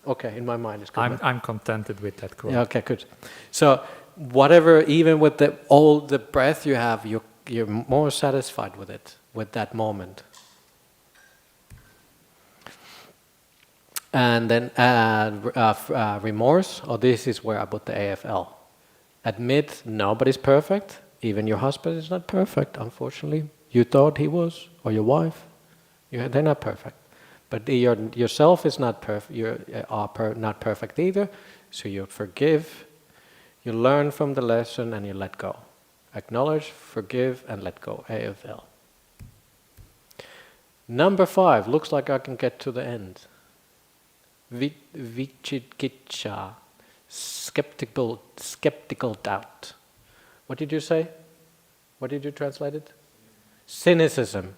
Okay, in my mind it's good. I'm contented with that quote. Yeah, okay, good. So whatever, even with all the breath you have, you're more satisfied with it, with that moment. And then remorse, this is where I put the AFL. Admit nobody's perfect. Even your husband is not perfect, unfortunately. You thought he was, or your wife. They're not perfect. But yourself is not perfect. You are not perfect either. So you forgive, you learn from the lesson, and you let go. Acknowledge, forgive, and let go. AFL. Number 5, looks like I can get to the end. Vichikitcha, skeptical doubt. What did you say? What did you translate it? Cynicism.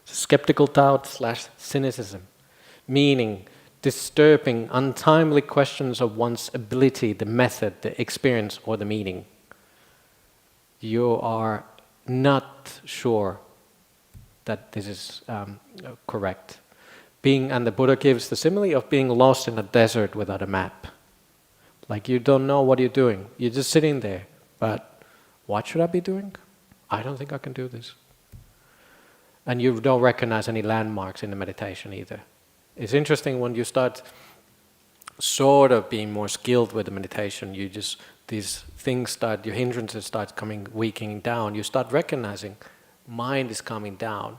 Skeptical doubt / cynicism. Meaning disturbing, untimely questions of one's ability, the method, the experience, or the meaning. You are not sure that this is correct. And the Buddha gives the simile of being lost in a desert without a map. Like you don't know what you're doing. You're just sitting there. But what should I be doing? I don't think I can do this. And you don't recognize any landmarks in the meditation either. It's interesting when you start sort of being more skilled with the meditation, these things start, your hindrances start weakening down. You start recognizing mind is coming down.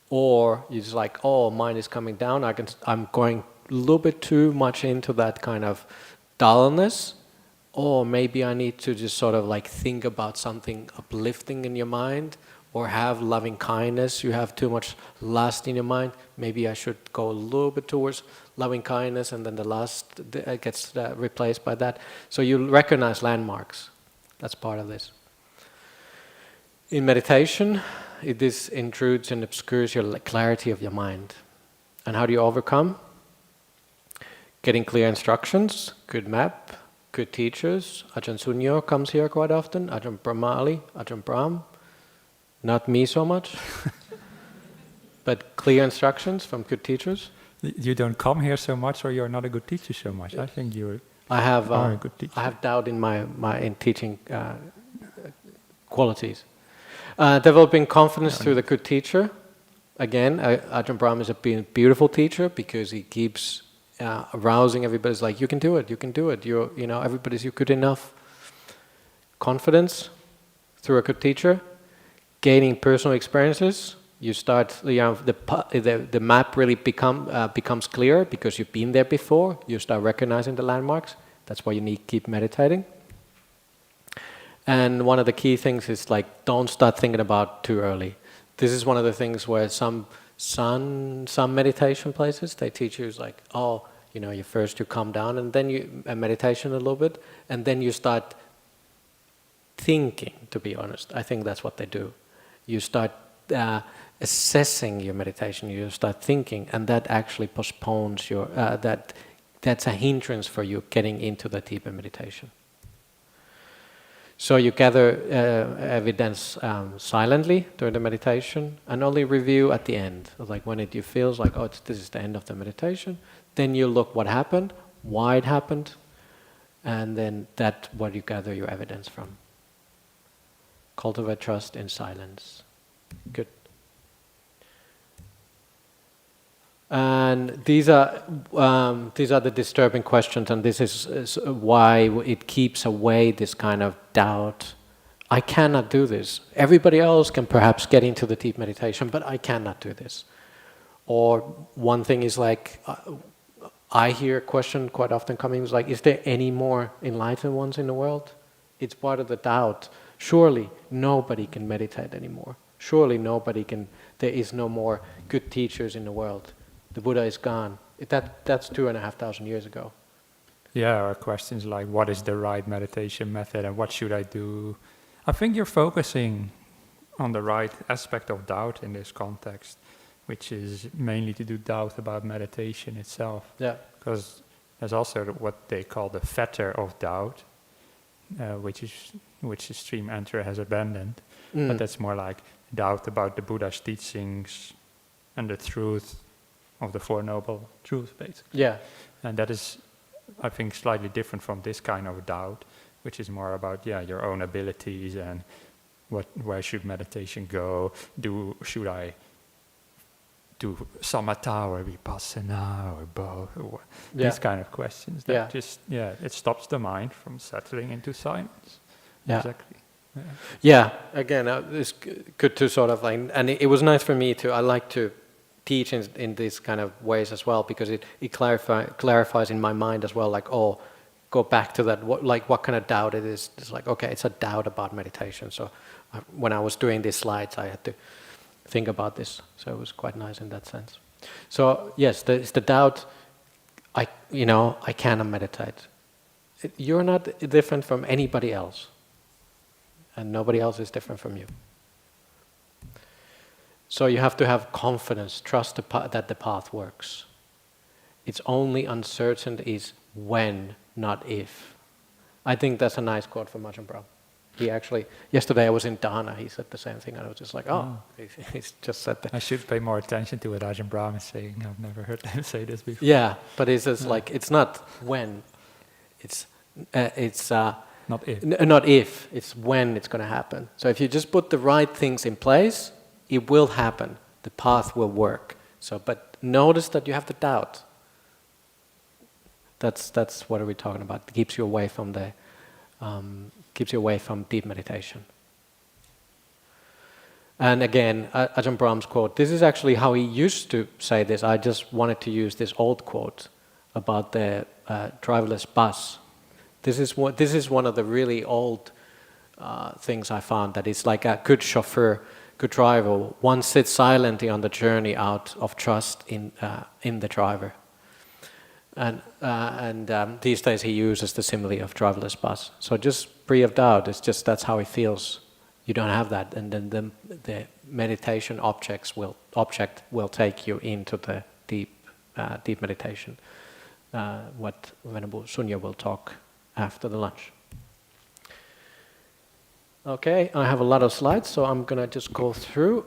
Or you're just like, oh, mind is coming down. I'm going a little bit too much into that kind of dullness. Or maybe I need to just sort of like think about something uplifting in your mind. Or have loving kindness. You have too much lust in your mind. Maybe I should go a little bit towards loving kindness, and then the lust gets replaced by that. So you recognize landmarks. That's part of this. In meditation, this intrudes and obscures your clarity of your mind. And how do you overcome? Getting clear instructions, good map, good teachers. Ajahn Sunyo comes here quite often. Ajahn Brahmali, Ajahn Brahm. Not me so much, but clear instructions from good teachers. You don't come here so much, or you're not a good teacher so much. I think you are a good teacher. I have doubt in my teaching qualities. Developing confidence through the good teacher. Again, Ajahn Brahm is a beautiful teacher because he keeps arousing everybody's like, you can do it, you can do it. You're everybody's good enough. Confidence through a good teacher. Gaining personal experiences, you start. The map really becomes clear because you've been there before. You start recognizing the landmarks. That's why you need to keep meditating. And one of the key things is like, don't start thinking about too early. This is one of the things where some meditation places they teach you is like, oh, you first you calm down and then you meditation a little bit, and then you start thinking. To be honest, I think that's what they do. You start assessing your meditation, you start thinking, and that actually postpones your, that's a hindrance for you getting into the deeper meditation. So you gather evidence silently during the meditation, and only review at the end. Like when you feel like, oh, this is the end of the meditation, then you look what happened, why it happened, and then that's what you gather your evidence from. Cultivate trust in silence. Good. And these are the disturbing questions, and this is why it keeps away this kind of doubt. I cannot do this. Everybody else can perhaps get into the deep meditation, but I cannot do this. Or one thing is like, I hear a question quite often coming, is like, is there any more enlightened ones in the world? It's part of the doubt. Surely nobody can meditate anymore. Surely nobody can, there is no more good teachers in the world. The Buddha is gone. That's 2,500 years ago. Yeah, or questions like, what is the right meditation method and what should I do? I think you're focusing on the right aspect of doubt in this context, which is mainly to do doubt about meditation itself. Yeah. Because there's also what they call the fetter of doubt, which the stream enterer has abandoned. But that's more like doubt about the Buddha's teachings and the truth of the Four Noble Truths, basically. Yeah. And that is, I think, slightly different from this kind of doubt, which is more about, your own abilities and where should meditation go? Should I do samatha or vipassana or both? Or these kind of questions. That it stops the mind from settling into silence. Yeah. Exactly. Yeah. Again, it's good to sort of like, and it was nice for me to. I like to teach in these kind of ways as well, because it clarifies in my mind as well. Like, go back to that. What kind of doubt it is? It's like, okay, it's a doubt about meditation. So when I was doing these slides, I had to think about this. So it was quite nice in that sense. So yes, it's the doubt. I cannot meditate. You're not different from anybody else, and nobody else is different from you. So you have to have confidence, trust that the path works. It's only uncertain is when, not if. I think that's a nice quote from Ajahn Brahm. He actually, yesterday I was in Dana, he said the same thing, and I was just like, he's just said that. I should pay more attention to what Ajahn Brahm is saying. I've never heard him say this before. Yeah, but he says like, it's not when, it's not if. Not if, it's when it's going to happen. So if you just put the right things in place, it will happen. The path will work. So, but notice that you have the doubt. That's what are we talking about. It keeps you away from deep meditation. And again, Ajahn Brahm's quote. This is actually how he used to say this. I just wanted to use this old quote about the driverless bus. This is one of the really old things I found, that it's like a good chauffeur, good driver. One sits silently on the journey out of trust in the driver. And these days he uses the simile of driverless bus. So just free of doubt. It's just that's how he feels. You don't have that, and then the meditation object will take you into the deep meditation. What Venerable Sunyo will talk after the lunch. Okay, I have a lot of slides, so I'm gonna just go through.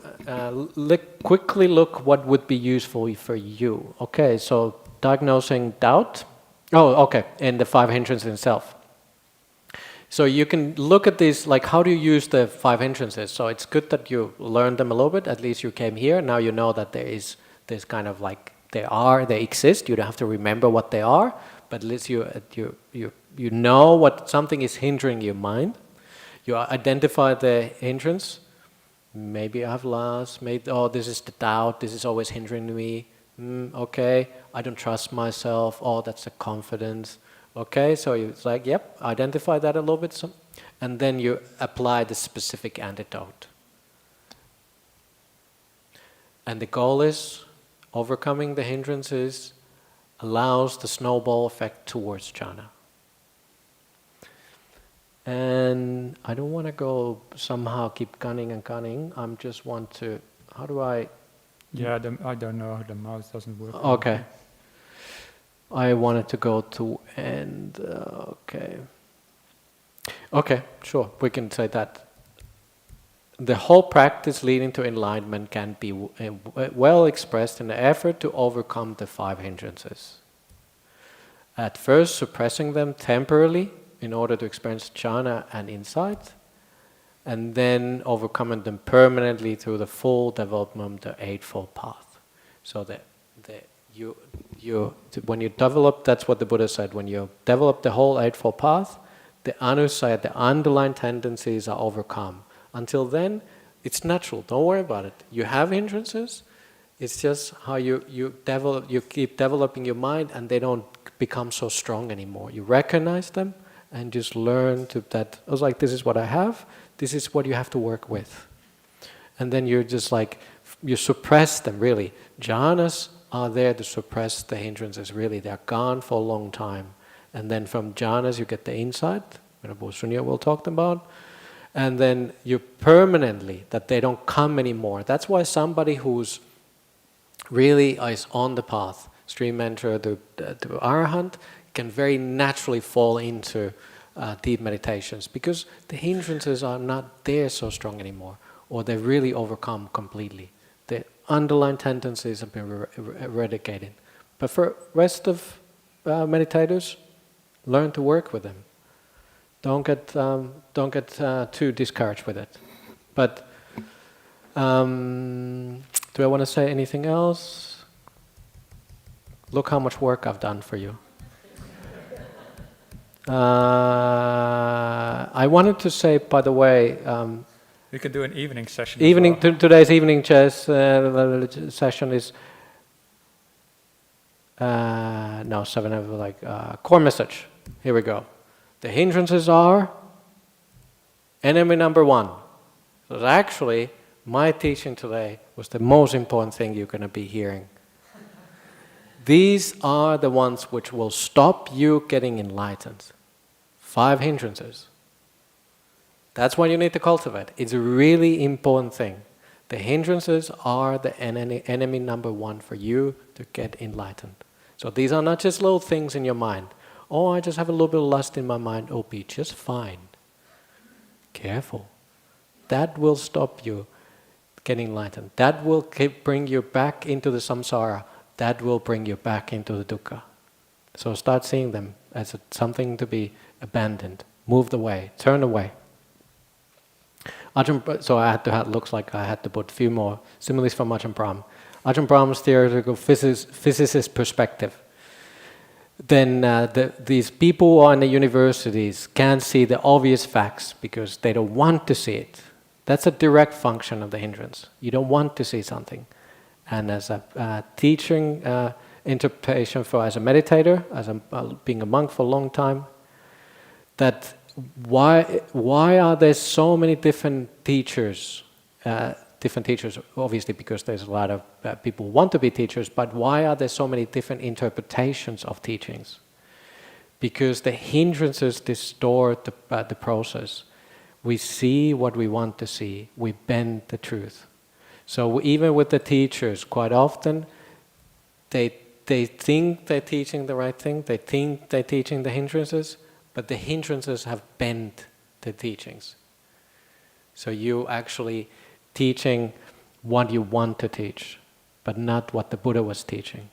Quickly look what would be useful for you. Okay, so diagnosing doubt. Oh, okay, and the 5 hindrances itself. So you can look at these, like how do you use the 5 hindrances? So it's good that you learned them a little bit. At least you came here. Now you know that there's kind of like they exist. You don't have to remember what they are, but at least you know what something is hindering your mind. You identify the hindrance. Maybe I have lust. Maybe this is the doubt. This is always hindering me. Okay, I don't trust myself. Oh, that's the confidence. Okay, so it's like, yep, identify that a little bit, and then you apply the specific antidote. And the goal is overcoming the hindrances allows the snowball effect towards jhana. And I don't want to go somehow keep gunning and gunning. I just want to, how do I? Yeah, I don't know how the mouse doesn't work. Okay. I wanted to go to end. Okay. Okay, sure. We can say that. The whole practice leading to enlightenment can be well expressed in the effort to overcome the 5 hindrances. At first, suppressing them temporarily in order to experience jhana and insight, and then overcoming them permanently through the full development of the Eightfold Path. So that when you develop, that's what the Buddha said, when you develop the whole Eightfold Path, the anusaya, the underlying tendencies are overcome. Until then, it's natural, don't worry about it. You have hindrances, it's just how you keep developing your mind, and they don't become so strong anymore. You recognize them and just learn that, I was like, this is what I have, this is what you have to work with. And then you're just like, you suppress them really. Jhanas are there to suppress the hindrances, really. They're gone for a long time. And then from jhanas you get the insight, Venerable Sunyo will talk about. And then you permanently, that they don't come anymore. That's why somebody who's really is on the path, stream enter the Arahant, can very naturally fall into deep meditations, because the hindrances are not there so strong anymore, or they're really overcome completely. The underlying tendencies have been eradicated. But for rest of meditators, learn to work with them. Don't get too discouraged with it. But do I want to say anything else? Look how much work I've done for you. I wanted to say, by the way, we could do an evening session. Today's evening chess session is 7 core message. Here we go. The hindrances are enemy number 1. So actually, My teaching today was the most important thing you're going to be hearing. These are the ones which will stop you getting enlightened. 5 hindrances. That's what you need to cultivate. It's a really important thing. The hindrances are the enemy number 1 for you to get enlightened. So these are not just little things in your mind. Oh, I just have a little bit of lust in my mind. Oh, be just fine. Careful. That will stop you getting enlightened. That will bring you back into the samsara. That will bring you back into the dukkha. So start seeing them as something to be abandoned, moved away, turned away. So I had to looks like I had to put a few more similes from Ajahn Brahm. Ajahn Brahm's theoretical physicist perspective. Then these people who are in the universities can't see the obvious facts because they don't want to see it. That's a direct function of the hindrance. You don't want to see something. And as a teaching interpretation as a meditator, as being a monk for a long time, that why are there so many different teachers? Obviously because there's a lot of people who want to be teachers, but why are there so many different interpretations of teachings? Because the hindrances distort the process. We see what we want to see. We bend the truth. So even with the teachers, quite often, they think they're teaching the right thing, they think they're teaching the hindrances, but the hindrances have bent the teachings. So you actually teaching what you want to teach, but not what the Buddha was teaching.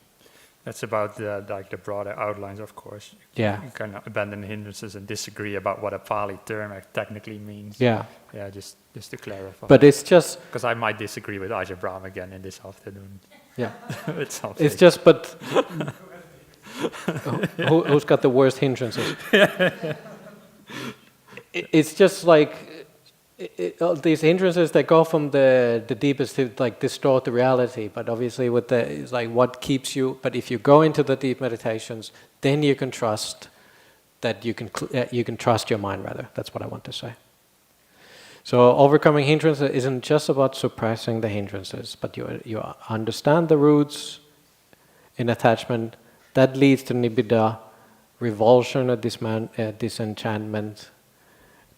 That's about the broader outlines, of course. Yeah. You kind of abandon hindrances and disagree about what a Pali term technically means. Yeah. Yeah, just to clarify. But it's just... Because I might disagree with Ajahn Brahm again in this afternoon. Yeah. It's just, but... who's got the worst hindrances? It's just like... these hindrances that go from the deepest to like distort the reality, but obviously with it's like what keeps you. But if you go into the deep meditations, then you can trust that you can trust your mind rather. That's what I want to say. So overcoming hindrances isn't just about suppressing the hindrances, but you understand the roots in attachment that leads to nibbida, revulsion or disenchantment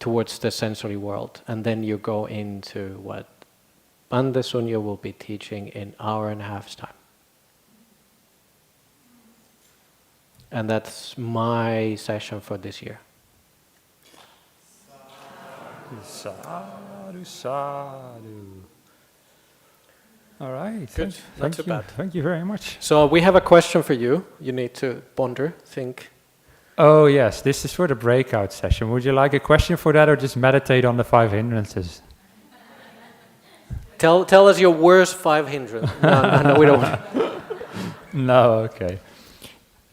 towards the sensory world, and then you go into what Banda Sunyo will be teaching in 1.5 hours time. And that's my session for this year. Sadhu, sadhu. All right. Good. Not too bad. Thank you very much. So we have a question for you. You need to ponder, think. Oh yes, this is for the breakout session. Would you like a question for that, or just meditate on the 5 hindrances? Tell us your worst 5 hindrances. No, we don't want to. No, okay.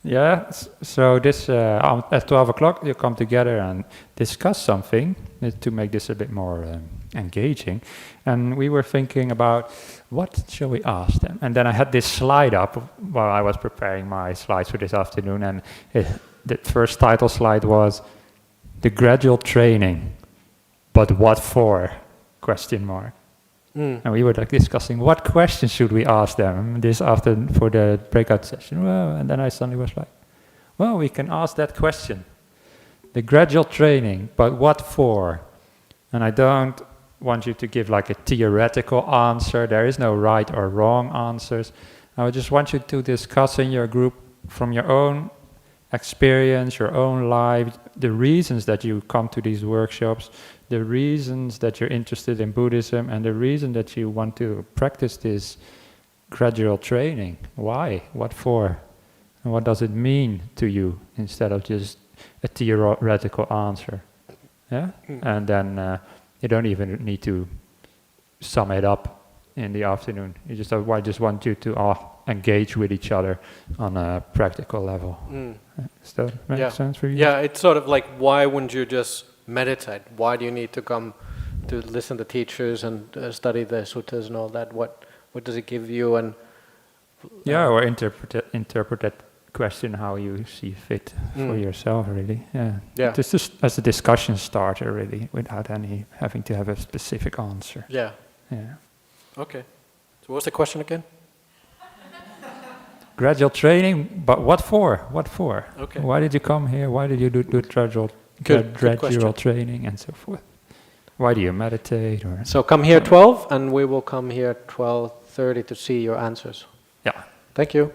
Yeah, so this at 12 o'clock you come together and discuss something to make this a bit more engaging. And we were thinking about what shall we ask them? And then I had this slide up while I was preparing my slides for this afternoon, and the first title slide was the Gradual Training, but what for? ? And we were like discussing what questions should we ask them this afternoon for the breakout session. Well, and then I suddenly was like, well, we can ask that question. The Gradual Training, but what for? And I don't want you to give like a theoretical answer. There is no right or wrong answers. I just want you to discuss in your group from your own experience, your own life, the reasons that you come to these workshops, the reasons that you're interested in Buddhism, and the reason that you want to practice this gradual training. Why? What for? And what does it mean to you, instead of just a theoretical answer? Yeah? And then you don't even need to sum it up in the afternoon. I just want you to engage with each other on a practical level. Does that make sense for you? Yeah, it's sort of like, why wouldn't you just meditate? Why do you need to come to listen to teachers and study the suttas and all that? What does it give you? And or interpret that question how you see fit for yourself, really. Yeah. It's just as a discussion starter, really, without having to have a specific answer. Yeah. Okay. So what's the question again? Gradual training, but what for? What for? Okay. Why did you come here? Why did you do gradual Good gradual question. training and so forth? Why do you meditate? Or So come here 12, and we will come here 12:30 to see your answers. yeah. Thank you.